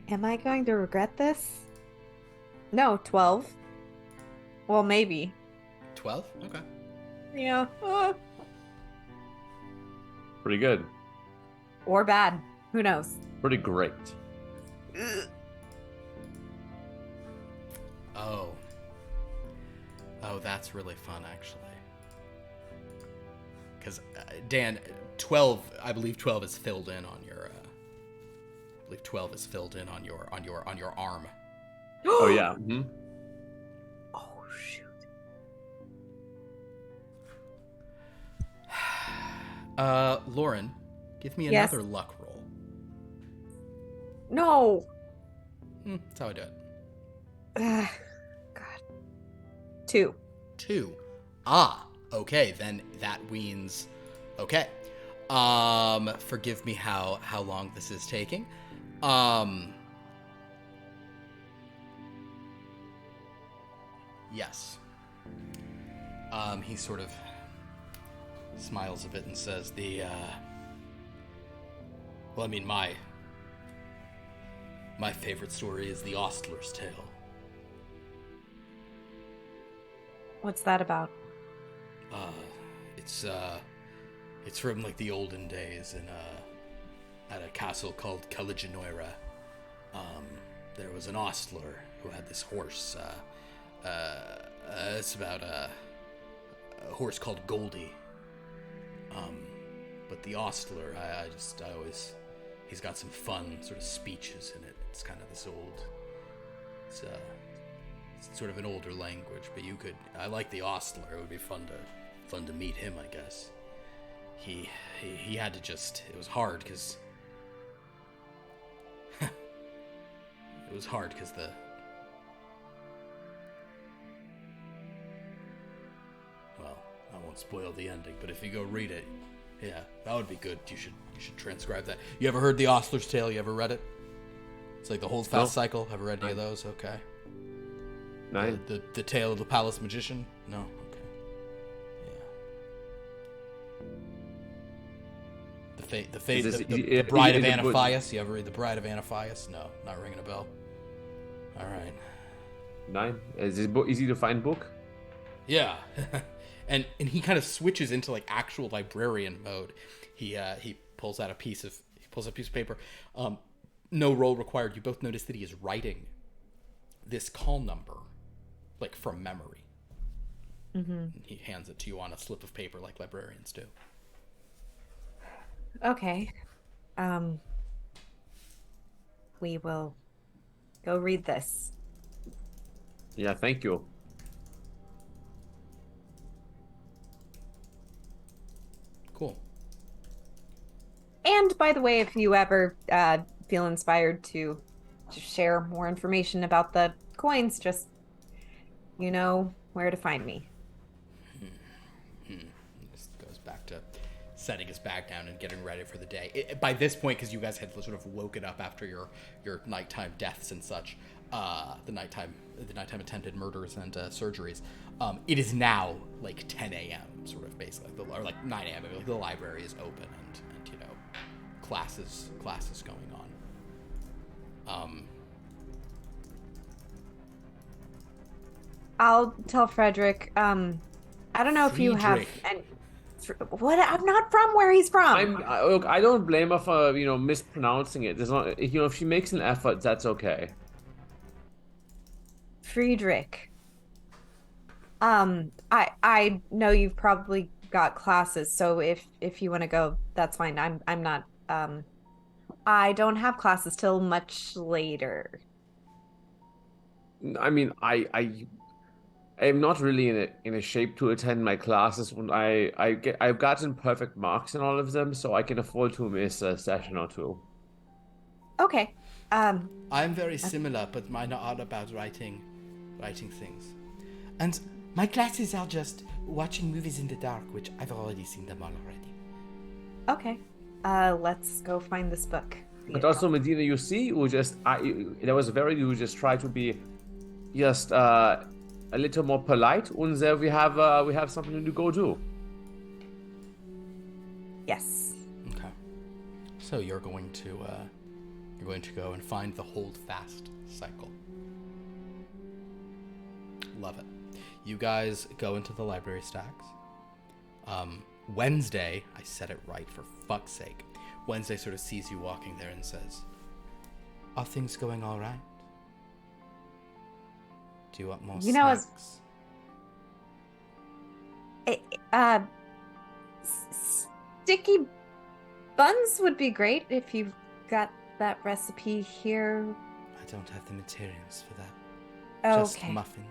Am I going to regret this? No, 12. Well, maybe. 12? Okay. Yeah. Pretty good. Or bad. Who knows? Pretty great. Oh, that's really fun, actually. Because Dan, 12, I believe 12 is filled in on your. I believe 12 is filled in on your arm. Oh yeah. Mm-hmm. Oh shoot. Lauren, give me another luck roll. No. That's how I do it. God. 2. 2. Okay, then that means okay. Forgive me how long this is taking. Yes. He sort of smiles a bit and says, well, I mean, my favorite story is the Ostler's Tale. What's that about? It's from like the olden days at a castle called Caliginoira. There was an ostler who had this horse. It's about a horse called Goldie. But the ostler, he's got some fun sort of speeches in it. It's kind of this old, it's sort of an older language, but I like the ostler. It would be fun to meet him, I guess. He had to it was hard because well, I won't spoil the ending, but if you go read it, yeah, that would be good. You should transcribe that. You ever heard the Ostler's Tale? You ever read it? It's like the Holdfast Cycle. Ever read any of those? Okay. 9. The Tale of the Palace Magician? No? Okay. Yeah. The Bride of Anaphias? You ever read The Bride of Anaphias? No, not ringing a bell. All right. 9. Is this book easy to find book? Yeah. and he kind of switches into like actual librarian mode. He pulls out a piece of paper. No roll required. You both notice that he is writing this call number, like from memory. Mm-hmm. He hands it to you on a slip of paper, like librarians do. Okay. We will go read this. Yeah, thank you. Cool. And by the way, if you ever feel inspired to share more information about the coins, just you know where to find me. Just goes back to setting his bag down and getting ready for the day. By this point, because you guys had sort of woken up after your nighttime deaths and such, the nighttime attempted murders and surgeries, it is now like 10 a.m. sort of basically, or like 9 a.m. Like the library is open and classes going on. I'll tell Frederick. I don't know if you have. What? I'm not from where he's from. I don't blame her for mispronouncing it. There's not, if she makes an effort, that's okay. Friedrich. I know you've probably got classes, so if you want to go, that's fine. I'm not. I don't have classes till much later. I mean, I I'm not really in a shape to attend my classes when I've gotten perfect marks in all of them, so I can afford to miss a session or two. Okay. I'm very similar, but mine are all about writing things. And my classes are just watching movies in the dark, which I've already seen them all already. Okay. Let's go find this book. But also, Medina, you see, there was you just try to be just a little more polite, and there we have something to go do. Yes. Okay. So you're going to go and find the hold fast cycle. Love it. You guys go into the library stacks. Wednesday, I said it right for fuck's sake. Wednesday sort of sees you walking there and says, "Are things going all right? Do you want more snacks?" Sticky buns would be great if you've got that recipe here. I don't have the materials for that. Okay. Just muffins.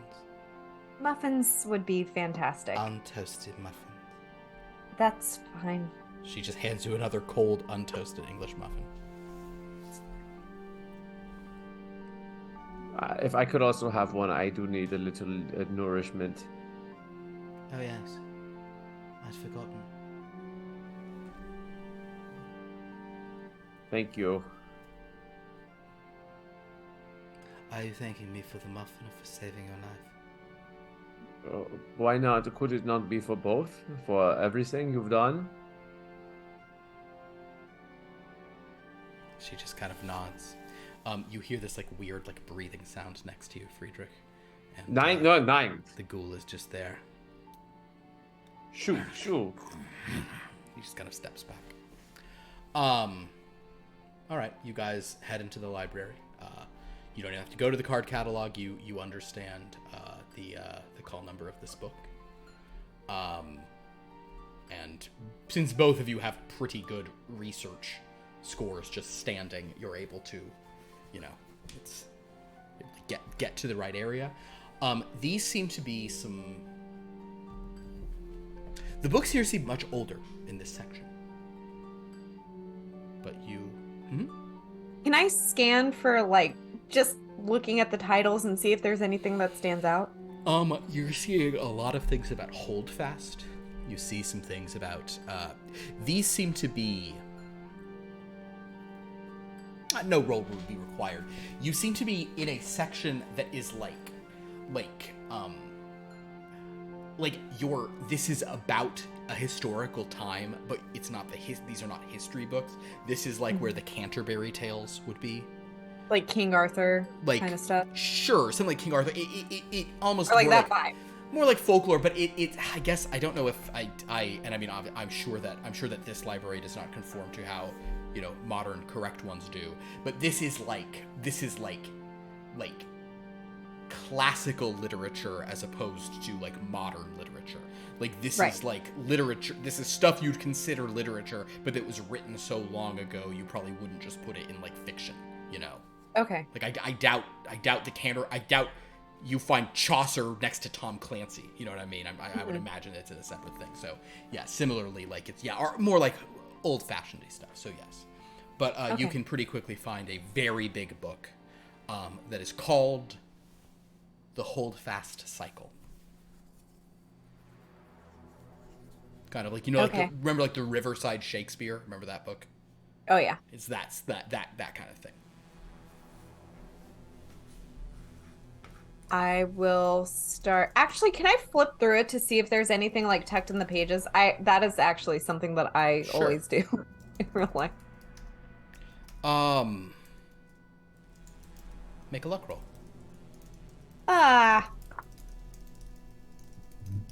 Muffins would be fantastic. Untoasted muffins. That's fine. She just hands you another cold, untoasted English muffin. If I could also have one, I do need a little nourishment. Oh yes, I'd forgotten. Thank you. Are you thanking me for the muffin or for saving your life? Why not? Could it not be for both? For everything you've done? She just kind of nods. You hear this like weird like breathing sound next to you, Friedrich. And, Nine. The ghoul is just there. Shoo. He just kind of steps back. All right, you guys head into the library. You don't have to go to the card catalog. You understand the call number of this book. And since both of you have pretty good research scores, just standing, you're able to, it's get to the right area. These seem to be the books here seem much older in this section. But you... Can I scan for, just looking at the titles and see if there's anything that stands out? You're seeing a lot of things about Holdfast. You see some things about... these seem to be... no roll would be required. You seem to be in a section that is this is about a historical time, but it's not these are not history books. This is where the Canterbury Tales would be. Like King Arthur kind of stuff? Sure, something like King Arthur. It almost... Or like that vibe. More like folklore, but it I guess, I don't know if I'm sure that this library does not conform to how, modern correct ones do. But this is like classical literature as opposed to modern literature. This is literature. This is stuff you'd consider literature, but it was written so long ago you probably wouldn't just put it in fiction, Okay. I doubt I doubt you find Chaucer next to Tom Clancy. You know what I mean? I would imagine it's a separate thing. So yeah, similarly, it's more like old-fashioned stuff. So yes, but you can pretty quickly find a very big book that is called The Holdfast Cycle. Kind of remember the Riverside Shakespeare? Remember that book? Oh yeah. It's that kind of thing. I will start. Actually, can I flip through it to see if there's anything tucked in the pages? That is actually something that I always do in real life. Make a luck roll.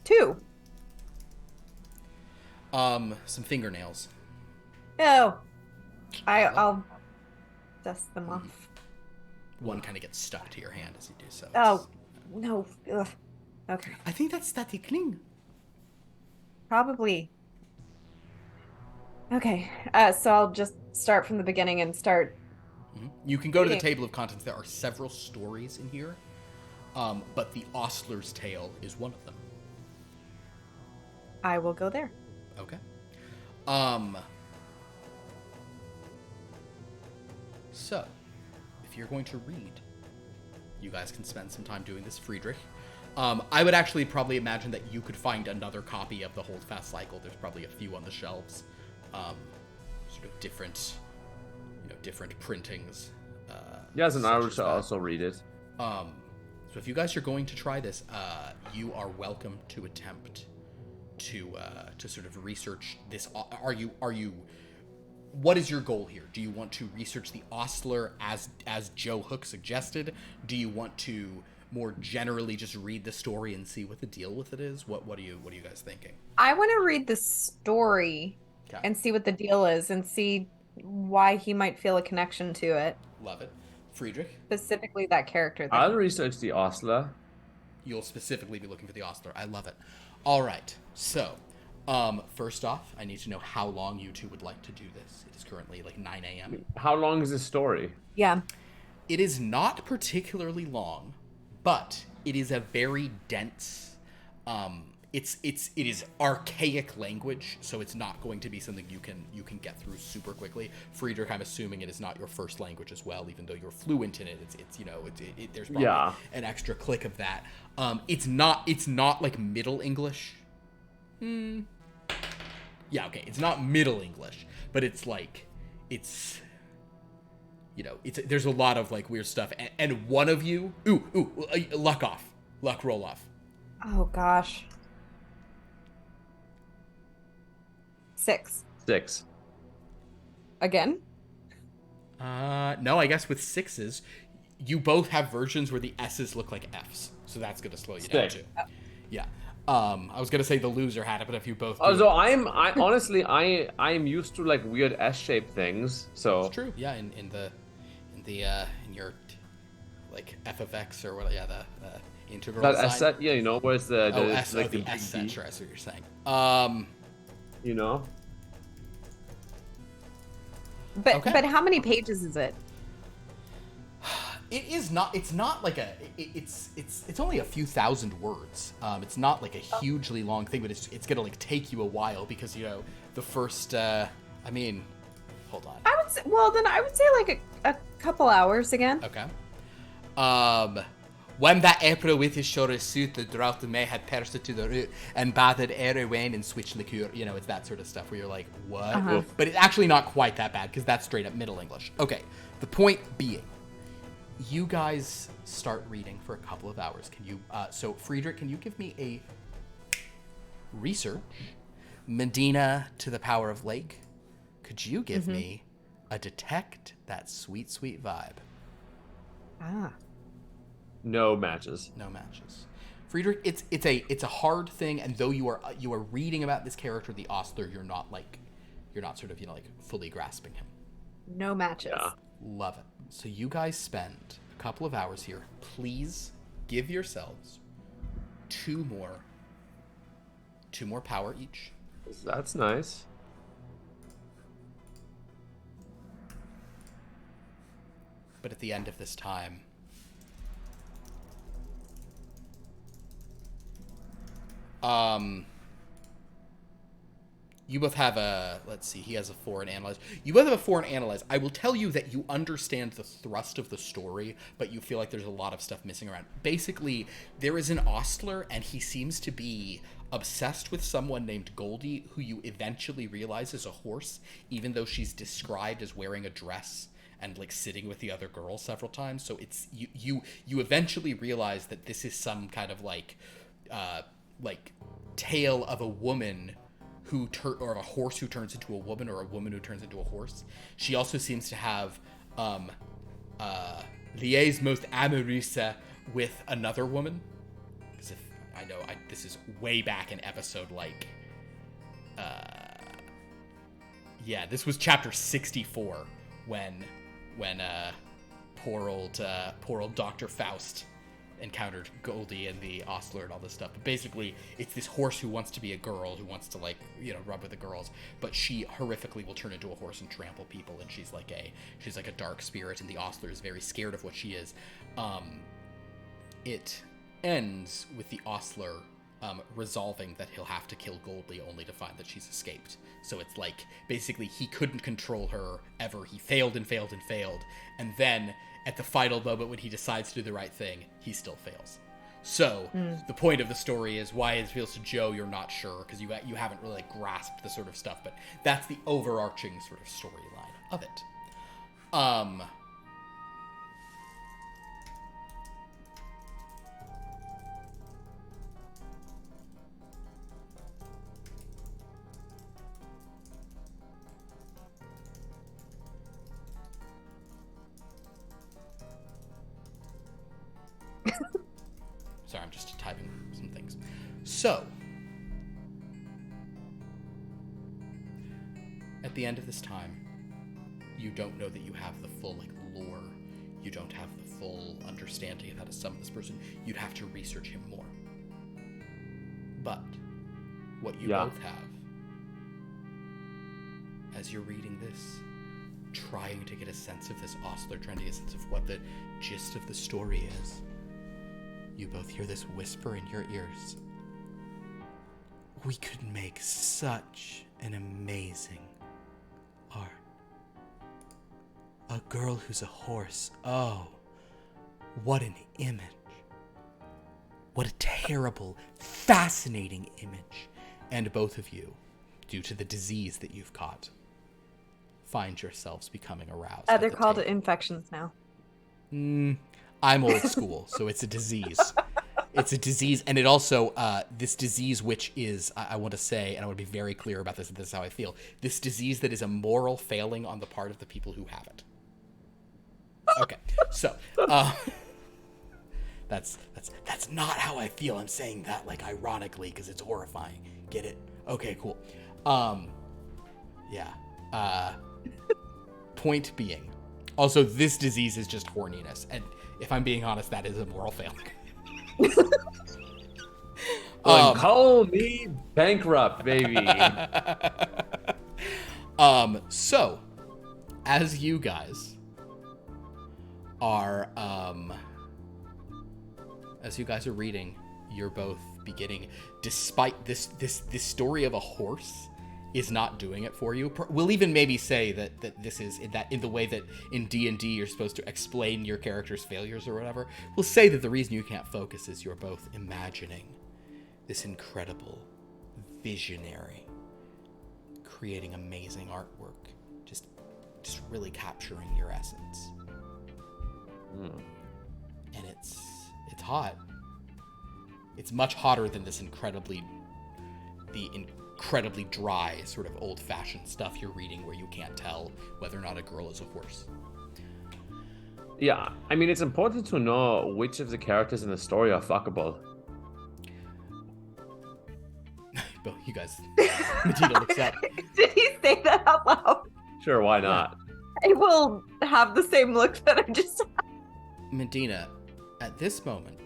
2. Some fingernails. No. I'll dust them off. One kind of gets stuck to your hand as you do so. Oh, no. Ugh. Okay. I think that's static cling. Probably. Okay. So I'll just start from the beginning and start... Mm-hmm. You can go to the table of contents. There are several stories in here. but the Ostler's Tale is one of them. I will go there. Okay. So, if you're going to read, you guys can spend some time doing this, Friedrich. I would actually probably imagine that you could find another copy of the Holdfast Cycle. There's probably a few on the shelves. Sort of different, different printings. Yes, and I would also read it. So if you guys are going to try this, you are welcome to attempt to sort of research this. Are you? What is your goal here? Do you want to research the Ostler as Joe Hook suggested? Do you want to more generally just read the story and see what the deal with it is? What are you guys thinking? I want to read the story and see what the deal is and see why he might feel a connection to it. Love it. Friedrich? Specifically that character thing. I'll research the Ostler. You'll specifically be looking for the Ostler. I love it. All right. So, first off, I need to know how long you two would like to do this. It is currently like 9 a.m. How long is this story? Yeah. It is not particularly long, but it is a very dense. It is archaic language, so it's not going to be something you can get through super quickly. Friedrich, I'm assuming it is not your first language as well, even though you're fluent in it. There's probably an extra click of that. It's not like Middle English. Yeah, okay. It's not Middle English, but it's like there's a lot of like weird stuff. And one of you, luck roll off. Oh gosh. 6. Again? No, I guess with 6s, you both have versions where the S's look like F's, so that's gonna slow you down too. Yeah. I was gonna say the loser had it, but if you both. So I honestly I'm used to like weird S-shaped things. So it's true. Yeah, in your like f of x or what? Yeah, the integral. That S set, yeah, where's the S like the S set? Sure, I see what you're saying. But how many pages is it? It is not. It's not like it's only a few thousand words. It's not like a hugely long thing, but it's gonna like take you a while because the first. Hold on. I would say like a couple hours again. Okay. When that April with his short suit, the drought may had pierced to the root and battered air rain and switched liqueur. It's that sort of stuff where you're like, what? Uh-huh. But it's actually not quite that bad because that's straight up Middle English. Okay. The point being, you guys start reading for a couple of hours. Can you? So Friedrich, can you give me a research? Medina to the power of Lake. Could you give me a detect that sweet, sweet vibe? Ah. No matches. No matches. Friedrich, it's a hard thing, and though you are reading about this character, the Ostler, you're not sort of like fully grasping him. No matches. Yeah. Love it. So you guys spend a couple of hours here. Please give yourselves two more power each. That's nice. But at the end of this time, you both have let's see, he has a 4 in Analyze. You both have a 4 in Analyze. I will tell you that you understand the thrust of the story, but you feel like there's a lot of stuff missing around. Basically, there is an Ostler, and he seems to be obsessed with someone named Goldie, who you eventually realize is a horse, even though she's described as wearing a dress and like sitting with the other girl several times. So it's you eventually realize that this is some kind of like tale of a woman or a horse who turns into a woman, or a woman who turns into a horse. She also seems to have liaise most amoureuse with another woman. Because if I know, this is way back in episode like this was chapter 64 when poor old Dr. Faust encountered Goldie and the Ostler and all this stuff. But basically, it's this horse who wants to be a girl, who wants to rub with the girls, but she horrifically will turn into a horse and trample people, and she's like a dark spirit, and the Ostler is very scared of what she is. it ends with the ostler resolving that he'll have to kill Goldie only to find that she's escaped. So it's like, basically, he couldn't control her ever. He failed and failed and failed. And then, at the final moment when he decides to do the right thing, he still fails. So, the point of the story is why it feels to Joe, you're not sure, because you haven't really like, grasped the sort of stuff. But that's the overarching sort of storyline of it. Sorry, I'm just typing some things. So, at the end of this time, you don't know that you have the full lore. You don't have the full understanding of how to summon this person. You'd have to research him more. But what you both have, as you're reading this, trying to get a sense of this ostler, trying to get a sense of what the gist of the story is, you both hear this whisper in your ears. We could make such an amazing art. A girl who's a horse. Oh, what an image. What a terrible, fascinating image. And both of you, due to the disease that you've caught, find yourselves becoming aroused. They're called infections now. I'm old school, so it's a disease. It's a disease, and it also, this disease which is, I want to say, and I want to be very clear about this, and this is how I feel, this disease that is a moral failing on the part of the people who have it. Okay, so, that's not how I feel. I'm saying that, like, ironically, because it's horrifying. Get it? Okay, cool. Yeah. Point being, also, this disease is just horniness, and if I'm being honest, that is a moral failing. Call me bankrupt, baby. So, as you guys are, reading, you're both beginning, despite this story of a horse is not doing it for you. We'll even maybe say that this is in the way that in D&D you're supposed to explain your character's failures or whatever. We'll say that the reason you can't focus is you're both imagining this incredible visionary creating amazing artwork, just really capturing your essence. And it's hot. It's much hotter than this incredibly dry, sort of old-fashioned stuff you're reading where you can't tell whether or not a girl is a horse. Yeah, I mean, it's important to know which of the characters in the story are fuckable. But you guys, Medina looks up. Did he say that out loud? Sure, why not? I will have the same look that I just had. Medina, at this moment,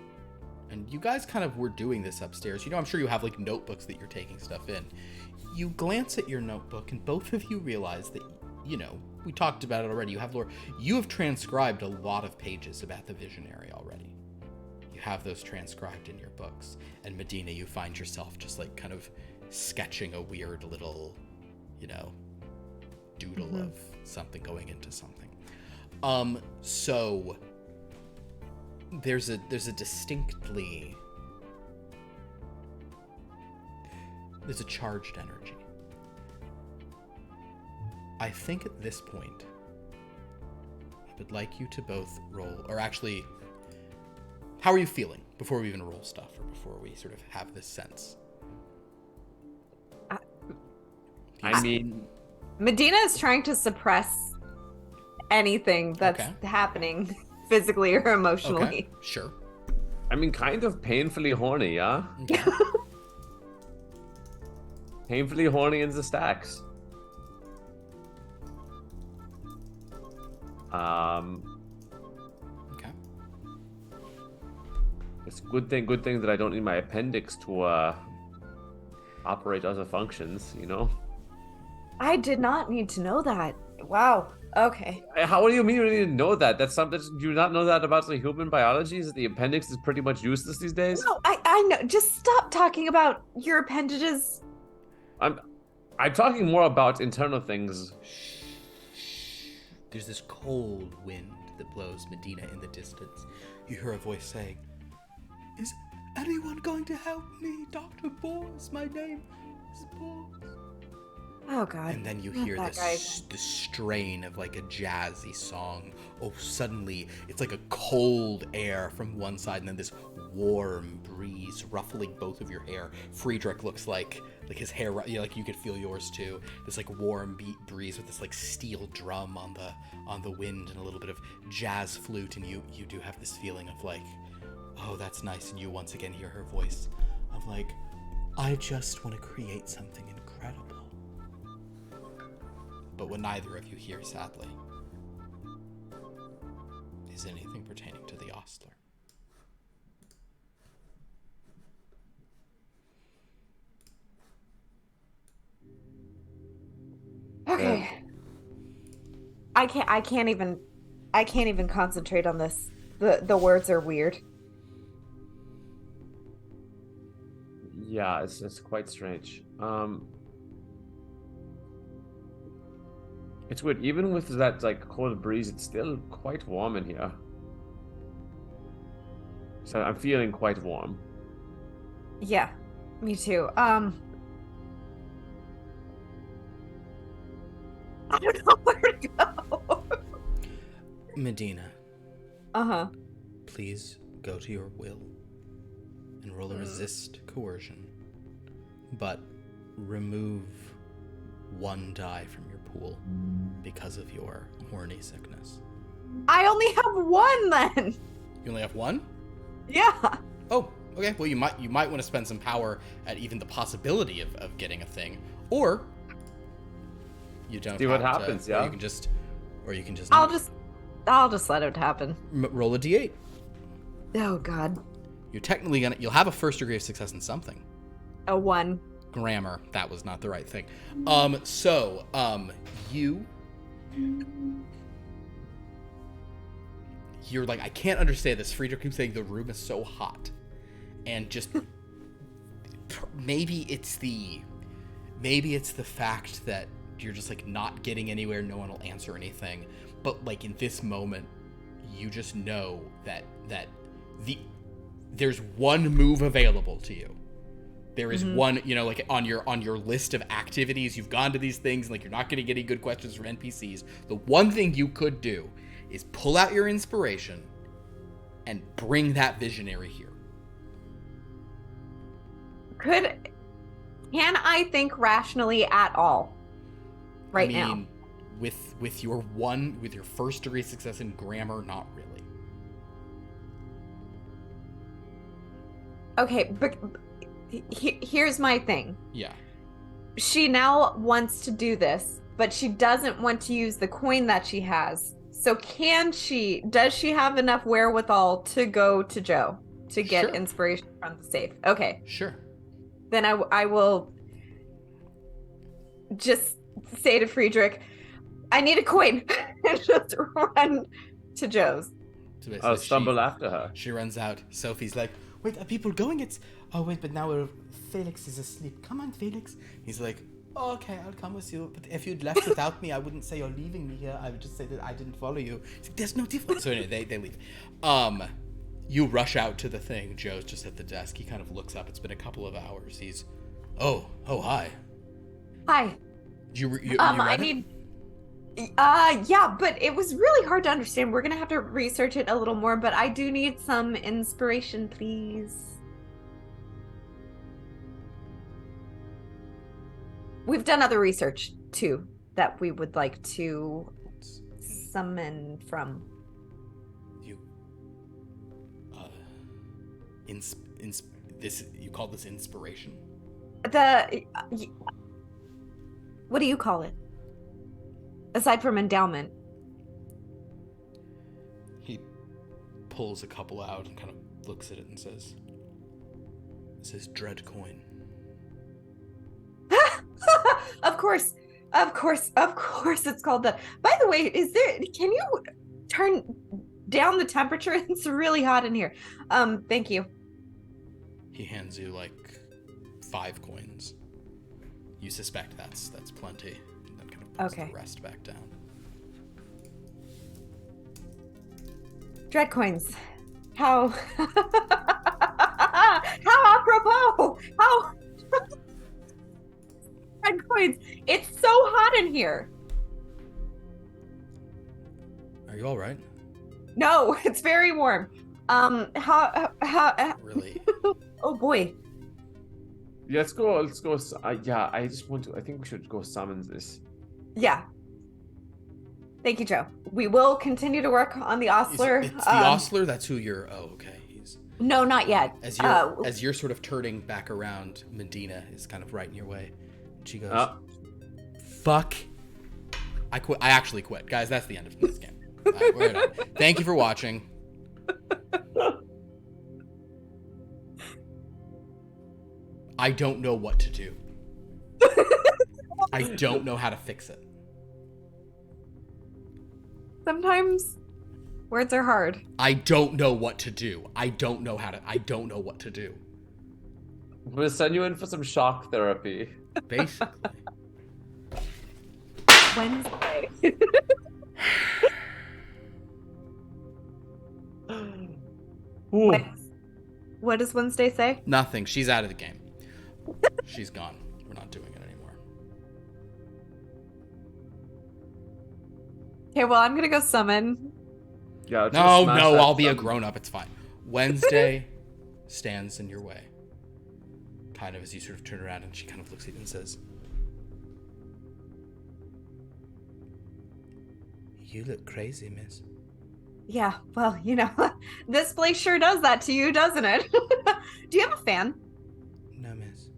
and you guys kind of were doing this upstairs. You know, I'm sure you have like notebooks that you're taking stuff in. You glance at your notebook and both of you realize that, you know, we talked about it already. You have lore. You have transcribed a lot of pages about the visionary already. You have those transcribed in your books. And Medina, you find yourself just like kind of sketching a weird little, you know, doodle of something going into something. So there's a charged energy. I think at this point, I would like you to both roll, or actually, how are you feeling before we even roll stuff, or before we sort of have this sense? I mean, Medina is trying to suppress anything that's happening physically or emotionally. Okay, sure. I mean, kind of painfully horny, yeah? Okay. Painfully horny in the stacks. Okay. It's good thing that I don't need my appendix to operate other functions, you know? I did not need to know that. Wow. Okay. How do you mean you need to know that? That's something. Do you not know that about the human biology? Is that the appendix is pretty much useless these days? No, I know. Just stop talking about your appendages. I'm talking more about internal things. There's this cold wind that blows Medina in the distance. You hear a voice saying, "Is anyone going to help me? Dr. Bors, my name is Bors." Oh God. And then you Not hear that the strain of like a jazzy song. Oh, suddenly it's like a cold air from one side and then this warm breeze ruffling both of your hair. Friedrich looks like his hair, like you could feel yours too. This like warm breeze with this like steel drum on the wind and a little bit of jazz flute, and you do have this feeling of like, oh, that's nice. And you once again hear her voice of like, I just want to create something incredible. But what neither of you hear, sadly, is anything pertaining to the ostler. Okay. I can't even concentrate on this. The words are weird. Yeah, it's quite strange. It's weird. Even with that like cold breeze, it's still quite warm in here. So I'm feeling quite warm. Yeah, me too. I don't know where to go. Medina, Uh-huh. please go to your will and roll a resist coercion, but remove one die from your pool because of your horny sickness. I only have one then. You only have one? Yeah. Oh, okay. Well, you might want to spend some power at even the possibility of getting a thing, or you don't. See what happens. Yeah. Or you can just I'll just let it happen. roll a d8. Oh God. You're technically you'll have a first degree of success in something. A 1. Grammar. That was not the right thing. You're like, I can't understand this. Friedrich keeps saying the room is so hot. And just maybe it's the fact that you're just like not getting anywhere, no one will answer anything. But like in this moment, you just know that there's one move available to you. There is one, like on your list of activities, you've gone to these things, like you're not getting any good questions from NPCs. The one thing you could do is pull out your inspiration and bring that visionary here. Can I think rationally at all now? With your first degree success in grammar, not really. Okay, but here's my thing. Yeah. She now wants to do this, but she doesn't want to use the coin that she has. So does she have enough wherewithal to go to Joe to get Sure. inspiration from the safe? Okay. Sure. Then I will just say to Friedrich, I need a coin, and just run to Joe's. So I'll stumble after her. She runs out. Sophie's like, wait, are people going? But now Felix is asleep. Come on, Felix. He's like, oh, okay, I'll come with you. But if you'd left without me, I wouldn't say you're leaving me here. I would just say that I didn't follow you. He's like, there's no difference. So anyway, they leave. You rush out to the thing. Joe's just at the desk. He kind of looks up. It's been a couple of hours. He's, oh, hi. Hi. I need. Yeah, but it was really hard to understand. We're gonna have to research it a little more, but I do need some inspiration, please. We've done other research too that we would like to summon from. You you call this inspiration? What do you call it? Aside from endowment. He pulls a couple out and kind of looks at it and says, "This is dread coin." Of course. Of course it's called that. By the way, can you turn down the temperature? It's really hot in here. Thank you. He hands you like 5 coins. You suspect that's plenty. And then kind of puts the rest back down. Dread coins. How apropos. How Dread coins. It's so hot in here. Are you all right? No, it's very warm. How Really? Oh boy. Yeah, let's go. Yeah, I think we should go summon this. Yeah. Thank you, Joe. We will continue to work on the ostler. It's the ostler. That's who you're. Oh, okay. No, not yet. As you're sort of turning back around, Medina is kind of right in your way. She goes, "Fuck! I quit. I actually quit, guys. That's the end of this game. All right, we're done. Thank you for watching." I don't know what to do. I don't know how to fix it. Sometimes words are hard. I don't know what to do. I don't know what to do. I'm gonna send you in for some shock therapy. Basically. Wednesday. What does Wednesday say? Nothing. She's out of the game. She's gone. We're not doing it anymore. Okay, well, I'm gonna go summon. Yeah. No, I'll be a grown-up. It's fine. Wednesday stands in your way. Kind of as you sort of turn around and she kind of looks at you and says, "You look crazy, miss." Yeah, well, this place sure does that to you, doesn't it? Do you have a fan? No, miss.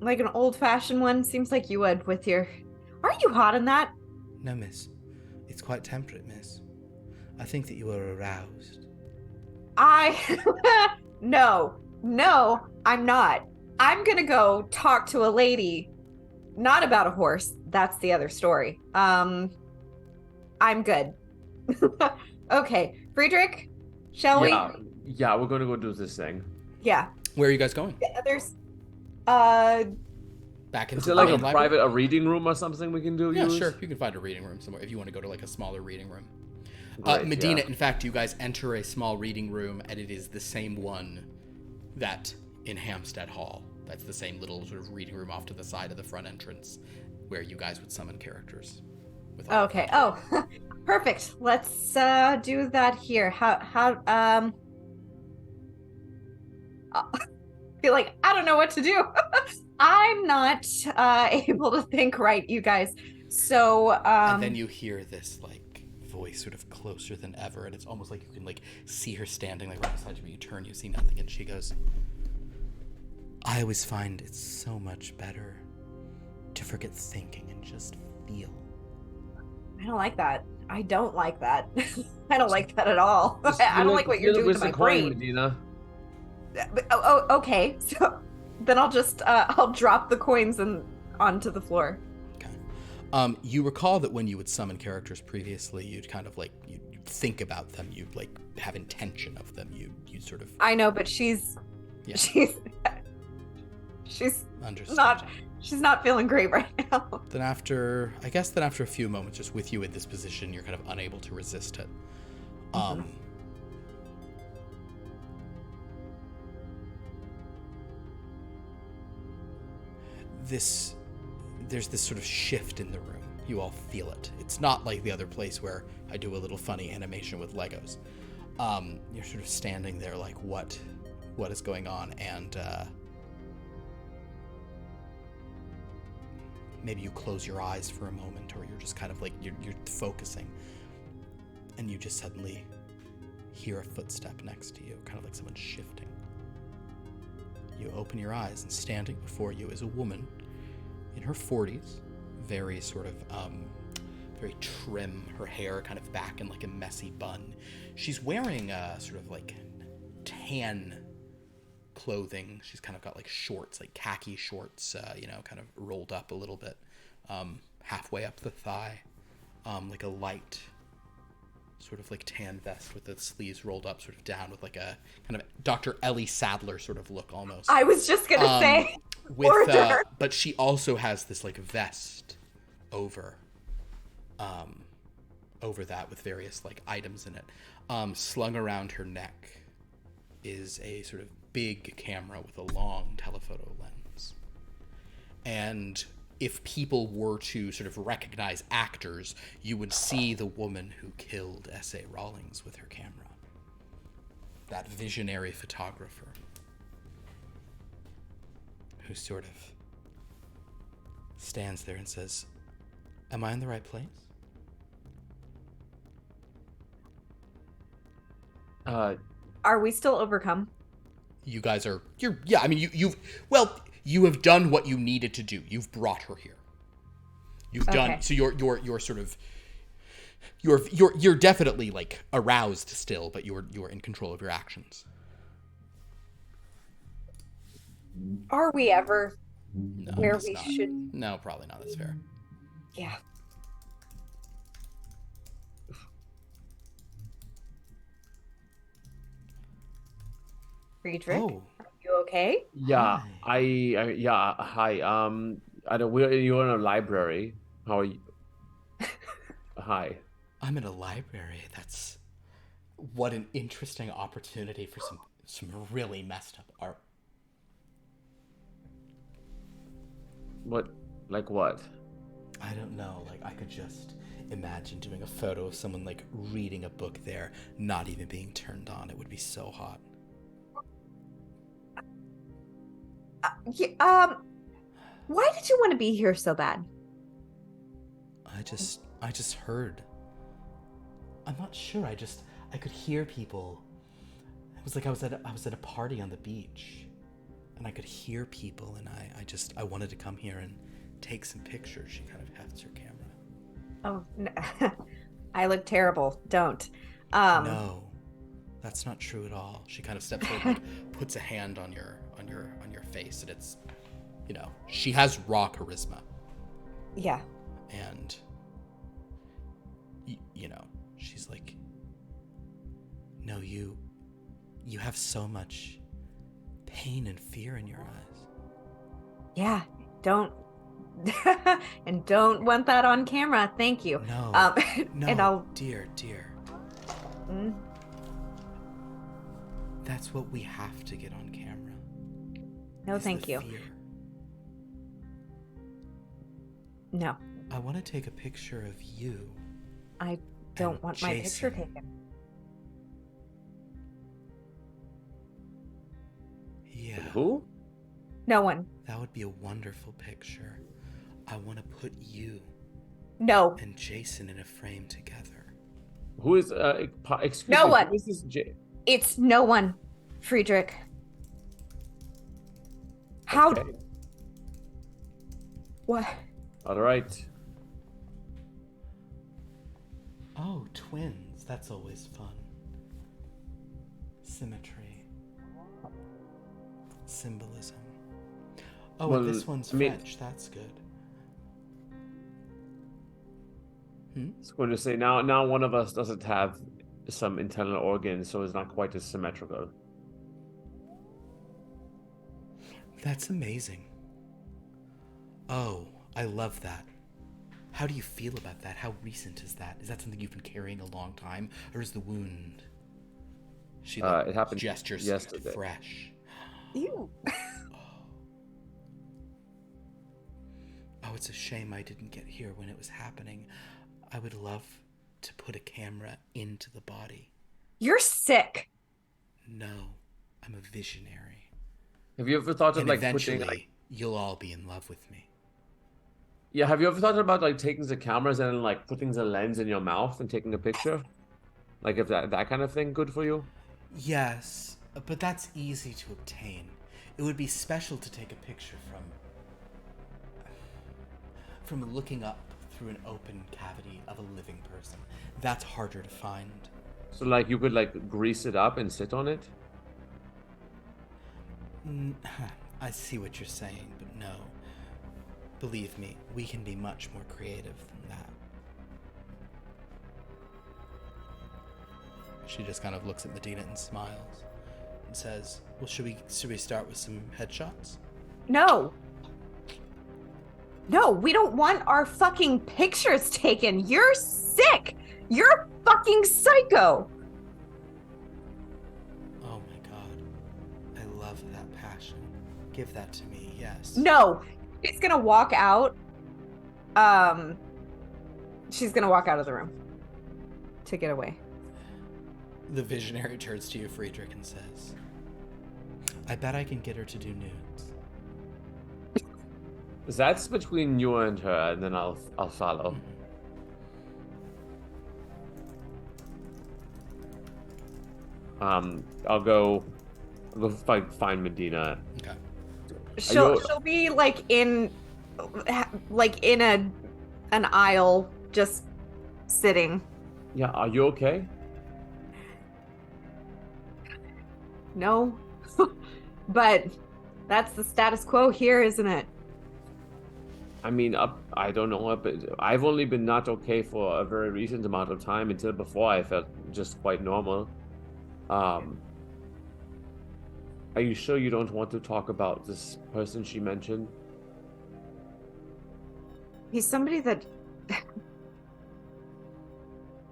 Like an old-fashioned one? Seems like you would with your... Aren't you hot in that? No, miss. It's quite temperate, miss. I think that you are aroused. No, I'm not. I'm gonna go talk to a lady. Not about a horse. That's the other story. I'm good. Okay, Friedrich, shall we? Yeah, we're gonna go do this thing. Yeah. Where are you guys going? There's, Back into Is it like a library? private reading room or something we can do? Yeah, use? sure. You can find a reading room somewhere if you want to go to like a smaller reading room. Great, Medina, yeah. in fact, you guys enter a small reading room, and it is the same one that in Hampstead Hall. That's the same little sort of reading room off to the side of the front entrance, where you guys would summon characters. Okay. Oh, perfect. Let's do that here. I feel like I don't know what to do. I'm not able to think right, you guys. So and then you hear this like voice sort of closer than ever, and it's almost like you can like see her standing like right beside you, but you turn, you see nothing, and she goes, "I always find it's so much better to forget thinking and just feel." I don't like that. I don't like that. I don't like that at all. I don't like what you're doing to my brain. Medina. Okay. So then I'll just I'll drop the coins onto the floor. Okay. You recall that when you would summon characters previously, you'd kind of like you'd think about them, you'd like have intention of them, you sort of. I know, but she's Understood. She's not feeling great right now. Then after a few moments, just with you in this position, you're kind of unable to resist it. There's this sort of shift in the room. You all feel it. It's not like the other place where I do a little funny animation with Legos. You're sort of standing there like, what is going on? And maybe you close your eyes for a moment, or you're just kind of like, you're focusing, and you just suddenly hear a footstep next to you, kind of like someone shifting. You open your eyes, and standing before you is a woman in her 40s, very sort of, very trim, her hair kind of back in like a messy bun. She's wearing sort of like tan clothing. She's kind of got like shorts, like khaki shorts, kind of rolled up a little bit. halfway up the thigh, like a light, sort of like tan vest with the sleeves rolled up, sort of down, with like a kind of Dr. Ellie Sadler sort of look almost. I was just gonna say, but she also has this like vest over that with various like items in it. Slung around her neck is a sort of big camera with a long telephoto lens. And if people were to sort of recognize actors, you would see the woman who killed S.A. Rawlings with her camera. That visionary photographer who sort of stands there and says, "Am I in the right place?" Are we still overcome? You guys are, I mean, you have done what you needed to do. You've brought her here. You've done, so you're sort of, you're definitely like aroused still, but you're in control of your actions. Are we ever No, where it's we not. should? No, probably not. That's fair. Yeah. Friedrich, Oh, are you okay? Yeah, Hi. yeah, hi. I don't. You're in a library. How are you? Hi. I'm in a library. That's what an interesting opportunity for some really messed up art. What? Like what? I don't know. Like, I could just imagine doing a photo of someone like reading a book there, not even being turned on. It would be so hot. Why did you want to be here so bad? I just heard. I'm not sure. I could hear people. It was like I was at a party on the beach, and I could hear people, and I wanted to come here and take some pictures. She kind of hefts her camera. Oh, no. I look terrible. Don't. No, that's not true at all. She kind of steps forward, puts a hand on your face, and it's, she has raw charisma, Yeah. and she's like, no, you have so much pain and fear in your eyes. Yeah. Don't. And don't want that on camera. Thank you. No, no, And I'll. dear. Mm, That's what we have to get on camera. no, is thank the you. fear. No, I want to take a picture of you. I don't And want my picture Jason. taken. Yeah. Who? No one. That would be a wonderful picture. I want to put you No. and Jason in a frame together. Who is? Excuse No me. one. Who is this? It's no one, Friedrich. How? Okay. What? All right. Oh, twins. That's always fun. Symmetry. Symbolism. Oh, Well, and this one's I mean- French. That's good. I was going to say now one of us doesn't have some internal organs, so it's not quite as symmetrical. That's amazing. Oh, I love that. How do you feel about that? How recent is that? Is that something you've been carrying a long time, or is the wound? She It happened gestures yesterday. fresh. Ew. Oh, it's a shame I didn't get here when it was happening. I would love to put a camera into the body. You're sick. No, I'm a visionary. Have you ever thought of And like eventually, putting you'll all be in love with me. Yeah, have you ever thought about like taking the cameras and like putting the lens in your mouth and taking a picture? Like if that kind of thing good for you? Yes, but that's easy to obtain. It would be special to take a picture from looking up through an open cavity of a living person. That's harder to find. So like you could like grease it up and sit on it? I see what you're saying, but no. Believe me, we can be much more creative than that. She just kind of looks at Medina and smiles and says, well, should we start with some headshots? No. No, we don't want our fucking pictures taken. You're sick. You're fucking psycho. Oh my god. I love that passion. Give that to me, yes. No. She's gonna walk out. She's gonna walk out of the room to get away. The visionary turns to you, Friedrich, and says, I bet I can get her to do nudes. That's between you and her, and then I'll follow. I'll go find Medina. Okay. She'll be like in an aisle, just sitting. Yeah, are you okay? No, but that's the status quo here, isn't it? I mean, I don't know, but I've only been not okay for a very recent amount of time. Until before, I felt just quite normal. Are you sure you don't want to talk about this person she mentioned? He's somebody that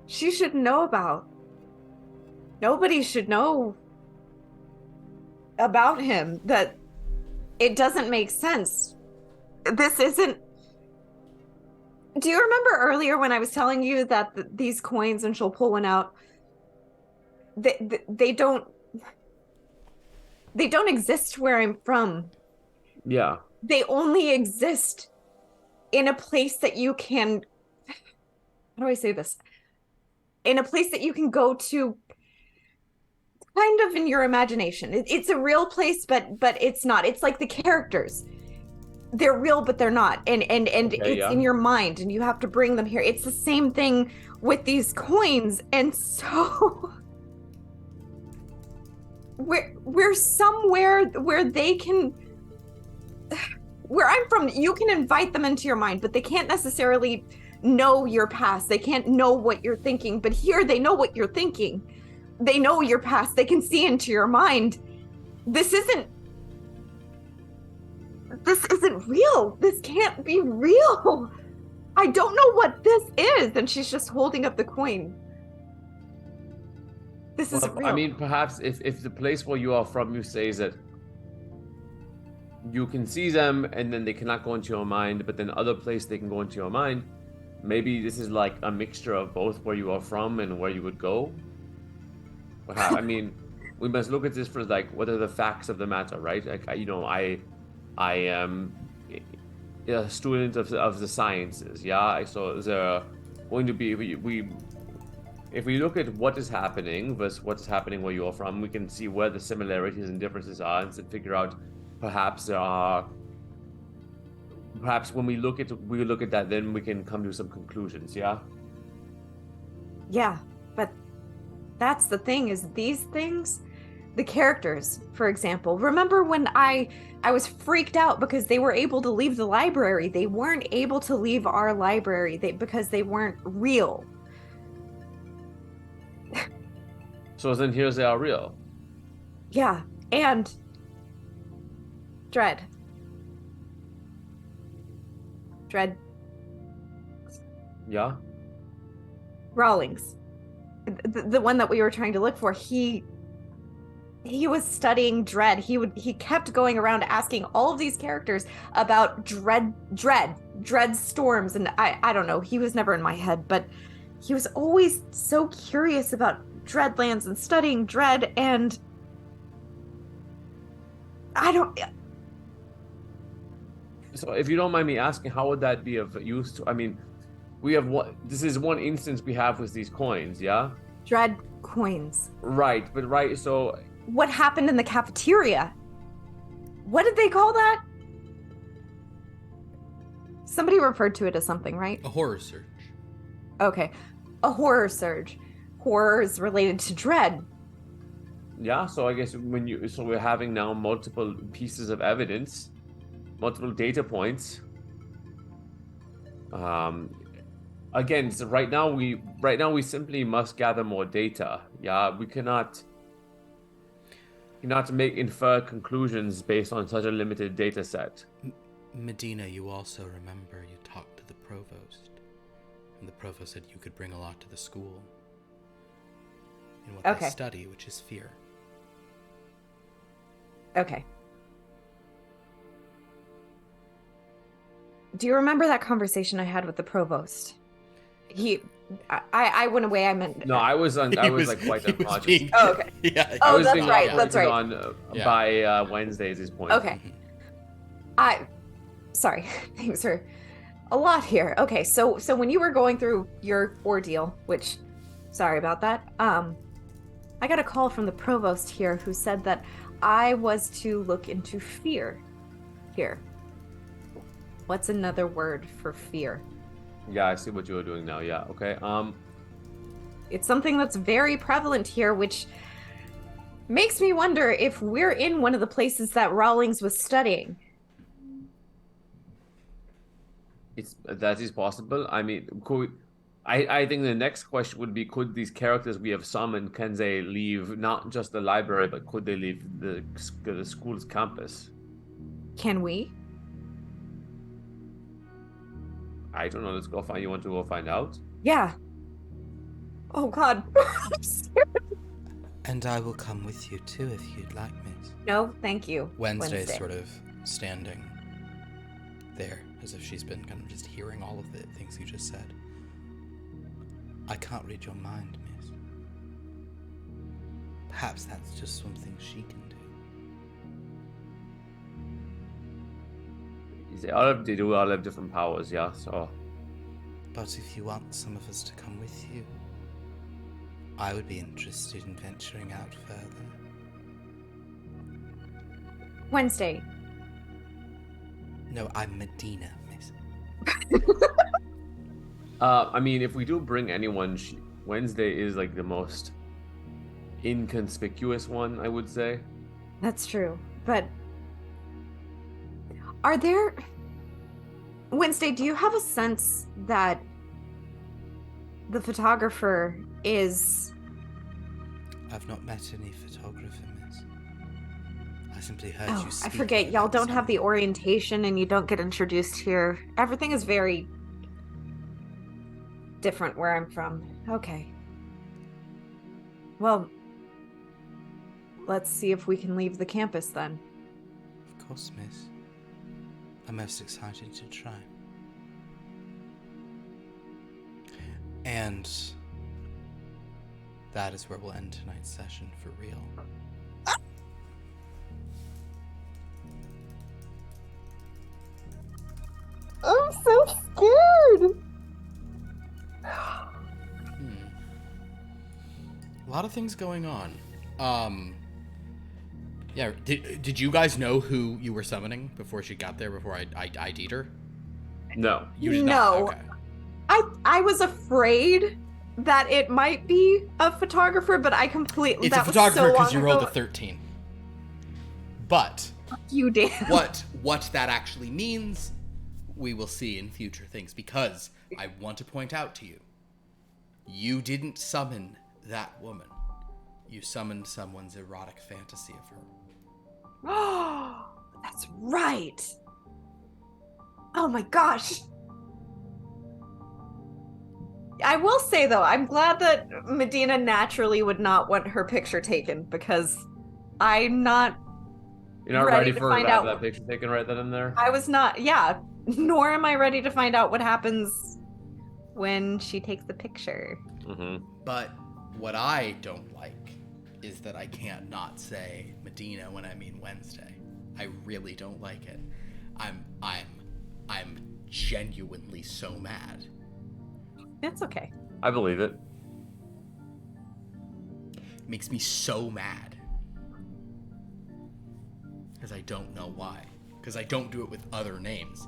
she should know about. Nobody should know about him. That it doesn't make sense. This isn't. Do you remember earlier when I was telling you that these coins, and she'll pull one out, they don't exist where I'm from. Yeah. They only exist in a place that you can, how do I say this? In a place that you can go to kind of in your imagination. It's a real place, but it's not. It's like the characters. They're real, but they're not. And it's in your mind, and you have to bring them here. It's the same thing with these coins. And so we're somewhere where they can, where I'm from, you can invite them into your mind, but they can't necessarily know your past. They can't know what you're thinking, but here they know what you're thinking. They know your past. They can see into your mind. This isn't real. This can't be real. I don't know what this is. And she's just holding up the coin. This isn't real. I mean, perhaps if the place where you are from, you say that you can see them and then they cannot go into your mind, but then other place they can go into your mind. Maybe this is like a mixture of both where you are from and where you would go. I mean, we must look at this for like, what are the facts of the matter, right? Like, I am a student of the sciences, yeah? So there going to be, if we look at what is happening versus what is happening where you are from, we can see where the similarities and differences are and figure out perhaps when we look at that, then we can come to some conclusions, yeah? Yeah, but that's the thing, is these things, the characters, for example, remember when I was freaked out because they were able to leave the library. They weren't able to leave our library because they weren't real. So then here's they are real. Yeah, and Dread. Yeah? Rawlings. The one that we were trying to look for, he was studying Dread. He kept going around asking all of these characters about Dread storms, and I don't know, he was never in my head, but he was always so curious about Dreadlands and studying Dread, and So if you don't mind me asking, how would that be of use to, I mean, this is one instance we have with these coins, yeah? Dread coins. Right, so what happened in the cafeteria? What did they call that? Somebody referred to it as something, right? A horror surge. Okay. A horror surge. Horror is related to Dread. Yeah, so I guess so we're having now multiple pieces of evidence, multiple data points. Again, so right now we simply must gather more data. Yeah, we cannot make infer conclusions based on such a limited data set. Medina, you also remember you talked to the provost, and the provost said you could bring a lot to the school in what they study, which is fear. Okay. Do you remember that conversation I had with the provost? I went away. I meant No, I was quite unconscious. Oh, okay. Yeah. Oh, that's right. That's right. On by Wednesday at this point. Okay. Sorry. Thanks for a lot here. Okay, so when you were going through your ordeal, which, sorry about that. I got a call from the provost here who said that I was to look into fear here. What's another word for fear? Yeah, I see what you were doing now. Yeah, okay. It's something that's very prevalent here, which makes me wonder if we're in one of the places that Rawlings was studying. That is possible. I mean, I think the next question would be, could these characters we have summoned, can they leave not just the library, but could they leave the school's campus? Can we? I don't know. Let's go find. You want to go find out? Yeah. Oh God. And I will come with you too if you'd like, miss. No, thank you. Wednesday is sort of standing there as if she's been kind of just hearing all of the things you just said. I can't read your mind, miss. Perhaps that's just something she can do. They do all have different powers, yeah, so... But if you want some of us to come with you, I would be interested in venturing out further. Wednesday. No, I'm Medina, miss. I mean, if we do bring anyone, Wednesday is like the most inconspicuous one, I would say. That's true, but... Are there... Wednesday, do you have a sense that the photographer is... I've not met any photographer, miss. I simply heard you speak. I forget, y'all don't have the orientation and you don't get introduced here. Everything is very different where I'm from. Okay. Well, let's see if we can leave the campus then. Of course, miss. I'm most excited to try. And that is where we'll end tonight's session for real. I'm so scared! A lot of things going on. Yeah, did you guys know who you were summoning before she got there, before I ID'd her? No. You did not? Okay. I was afraid that it might be a photographer, but I completely... It's a photographer because you rolled a 13. But... You did. What that actually means, we will see in future things, because I want to point out to you, you didn't summon that woman. You summoned someone's erotic fantasy of her. Oh, that's right. Oh my gosh. I will say though, I'm glad that Medina naturally would not want her picture taken, because I'm not... You're not ready for that picture taken right then and there? I was not, yeah. Nor am I ready to find out what happens when she takes the picture. Mm-hmm. But what I don't like is that I can't not say Medina when I mean Wednesday. I really don't like it. I'm genuinely so mad. It's okay. I believe it. It makes me so mad. Because I don't know why. Because I don't do it with other names.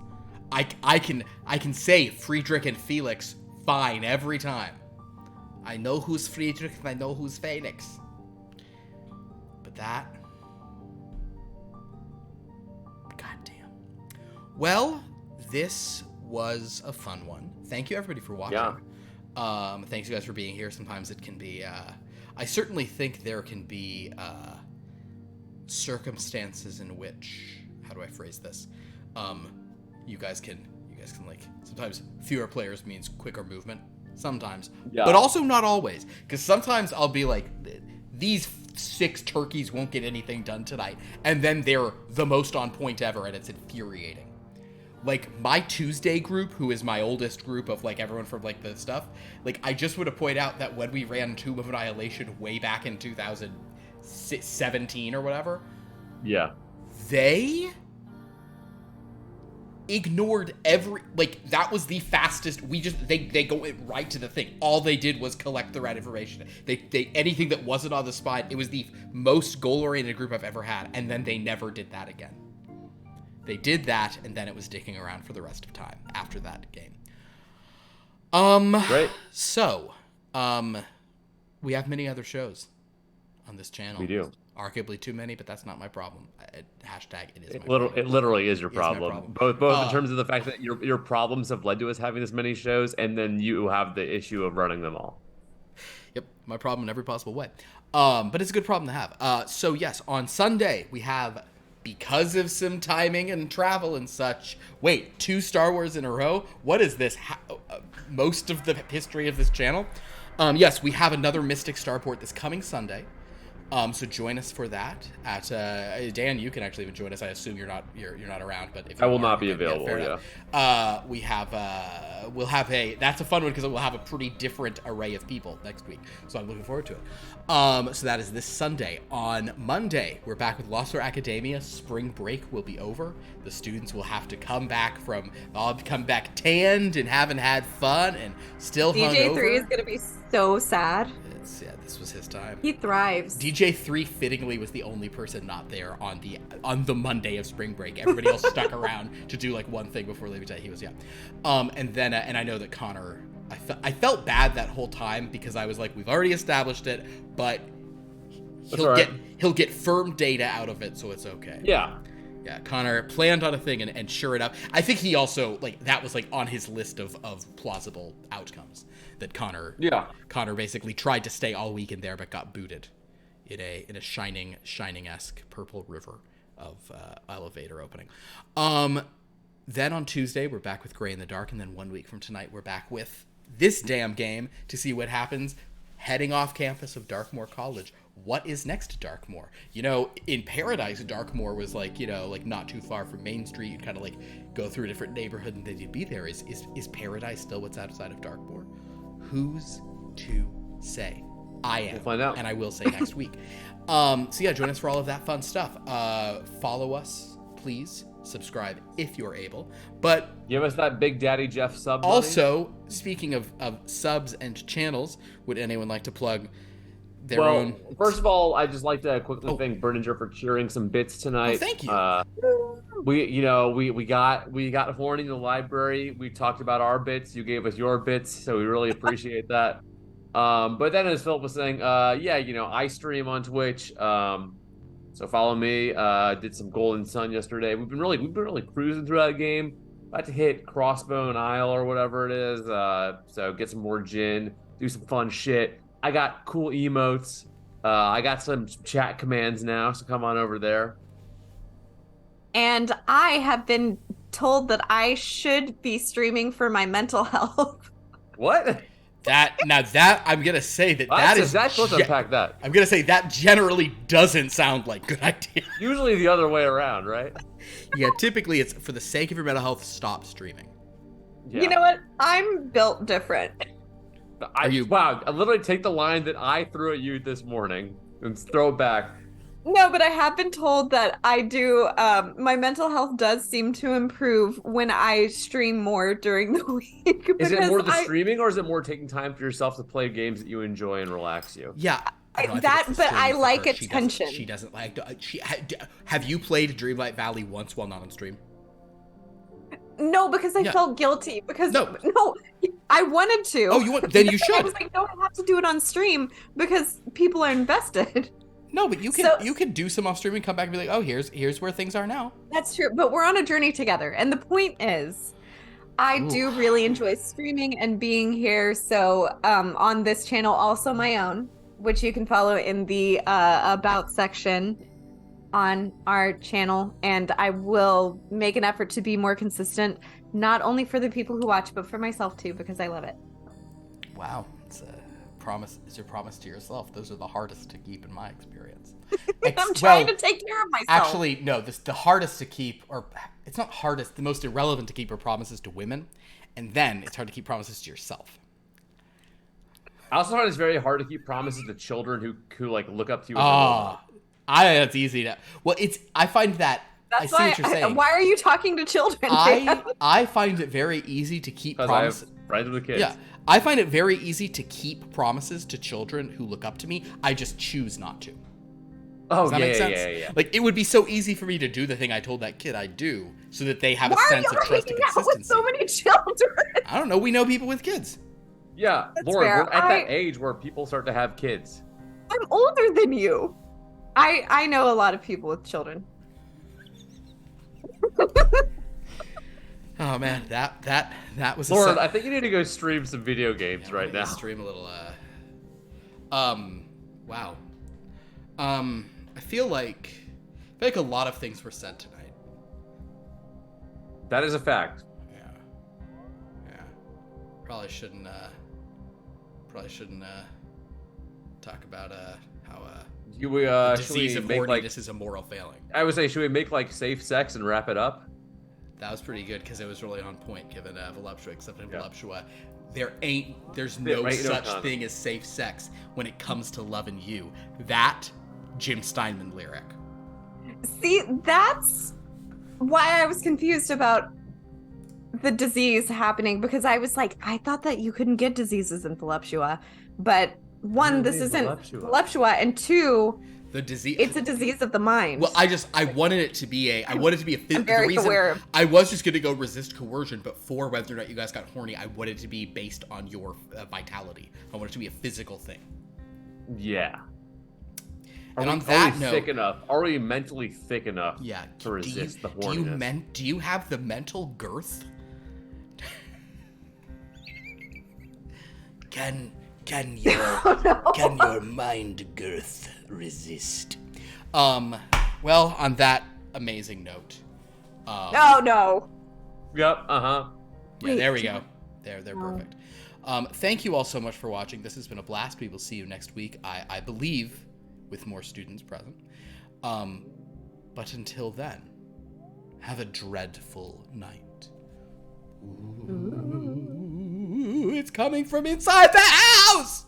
I can say Friedrich and Felix fine every time. I know who's Friedrich and I know who's Phoenix. But that... Goddamn. Well, this was a fun one. Thank you everybody for watching. Thanks you guys for being here. Sometimes it can be I certainly think there can be circumstances in which, how do I phrase this? You guys can like, sometimes fewer players means quicker movement. Sometimes, but also not always, because sometimes I'll be like, these 6 turkeys won't get anything done tonight, and then they're the most on point ever, and it's infuriating. Like, my Tuesday group, who is my oldest group of, like, everyone from, like, the stuff, like, I just want to point out that when we ran Tomb of Annihilation way back in 2017 or whatever, they ignored that was the fastest. They go right to the thing. All they did was collect the right information. They anything that wasn't on the spine, it was the most goal-oriented group I've ever had, and then they never did that again. They did that, and then it was dicking around for the rest of time after that game. Great. So, we have many other shows on this channel. We do. Arguably too many, but that's not my problem. Hashtag it is my problem. It literally is your problem. Problem. Both in terms of the fact that your problems have led to us having this many shows, and then you have the issue of running them all. Yep, my problem in every possible way. But it's a good problem to have. So yes, on Sunday we have, because of some timing and travel and such, 2 Star Wars in a row? What is this? Most of the history of this channel? Yes, we have another Mystic Starport this coming Sunday. So join us for that. At Dan, you can actually even join us. I assume you're not around, but if I will not be available. We have that's a fun one because we'll have a pretty different array of people next week. So I'm looking forward to it. So that is this Sunday. On Monday, we're back with Lost Lore Academia. Spring break will be over. The students will have to come back tanned and haven't had fun and still hungover. DJ3 is gonna be so sad. This was his time. He thrives. DJ3 fittingly was the only person not there on the Monday of spring break. Everybody else stuck around to do like one thing before leaving. He was and then and I know that Connor. I felt bad that whole time because I was like, we've already established it, but he'll get firm data out of it, so it's okay. Yeah, Connor planned on a thing, and sure enough, I think he also, like, that was like on his list of plausible outcomes. That Connor basically tried to stay all week in there, but got booted in a shining-esque purple river of elevator opening. Then on Tuesday, we're back with Gray in the Dark, and then 1 week from tonight, we're back with this damn game to see what happens heading off campus of Darkmoor College. What is next to Darkmoor? In Paradise, Darkmoor was like not too far from Main Street. You'd kind of like go through a different neighborhood and then you'd be there. Is Paradise still what's outside of Darkmoor? Who's to say? I am. We'll find out. And I will say next week. So yeah, join us for all of that fun stuff. Follow us, please. Subscribe if you're able. But give us that Big Daddy Jeff sub. Also, speaking of subs and channels, would anyone like to plug their own? First of all, I'd just like to quickly thank Berninger for cheering some bits tonight. Thank you. We got horny in the library. We talked about our bits. You gave us your bits, so we really appreciate that. But then, as Philip was saying, I stream on Twitch. So follow me. Did some Golden Sun yesterday. We've been really cruising through that game. About to hit Crossbone Isle or whatever it is. So get some more gin. Do some fun shit. I got cool emotes. I got some chat commands now. So come on over there. And I have been told that I should be streaming for my mental health. What? I'm gonna say let's unpack that. I'm gonna say that generally doesn't sound like a good idea. Usually the other way around, right? Yeah, typically it's for the sake of your mental health, stop streaming. Yeah. You know what? I'm built different. Wow, I literally take the line that I threw at you this morning and throw it back. No, but I have been told that I do, my mental health does seem to improve when I stream more during the week. Is it more the streaming, or is it more taking time for yourself to play games that you enjoy and relax you? Yeah. I like attention. She doesn't like, have you played Dreamlight Valley once while not on stream? No, because I felt guilty. Because no, I wanted to. Oh, then you should. I was like, no, I have to do it on stream because people are invested. No, but you can do some off stream and come back and be like, oh, here's where things are now. That's true, but we're on a journey together. And the point is, I Ooh. do really enjoy streaming and being here. So on this channel, also my own, which you can follow in the about section on our channel. And I will make an effort to be more consistent, not only for the people who watch, but for myself too, because I love it. Wow, it's a promise. It's your promise to yourself. Those are the hardest to keep in my experience. I'm trying to take care of myself. Actually, no. The hardest to keep, or it's not hardest. The most irrelevant to keep are promises to women, and then it's hard to keep promises to yourself. I also find it's very hard to keep promises to children who like look up to you as a role model. That's easy to. Well, I find that. That's I see what you're saying. Why are you talking to children? I find it very easy to keep promises. I have friends with kids. Yeah, I find it very easy to keep promises to children who look up to me. I just choose not to. Oh, Does that make sense? Yeah. Like, it would be so easy for me to do the thing I told that kid I'd do so that they have a sense of trust and consistency. With so many children? I don't know. We know people with kids. Yeah, That's Lauren, fair. we're at that age where people start to have kids. I'm older than you. I know a lot of people with children. Oh man, that was Lauren, I think you need to go stream some video games right now. Stream a little. Wow. I feel like a lot of things were said tonight. That is a fact. Yeah. Probably shouldn't talk about how the disease of horniness is a moral failing. I would say, should we make like safe sex and wrap it up? That was pretty good because it was really on point, given Voluptua, except in Voluptua, there's no such thing as safe sex when it comes to loving you. That Jim Steinman lyric. See, that's why I was confused about the disease happening, because I was like, I thought that you couldn't get diseases in Voluptua, but one, this isn't Voluptua, and two, the disease. It's a disease of the mind. Well, I wanted it to be a I'm very aware of. I was just going to go resist coercion, but for whether or not you guys got horny, I wanted it to be based on your vitality. I wanted it to be a physical thing. Yeah. And on that note, thick enough? Are we mentally thick enough? Yeah. To resist the horniness? Do you have the mental girth? Can your mind girth resist? Well, on that amazing note. No. Yep. Yeah, there we go. They're perfect. Thank you all so much for watching. This has been a blast. We will see you next week. I believe with more students present. But until then, have a dreadful night. Ooh, it's coming from inside the house!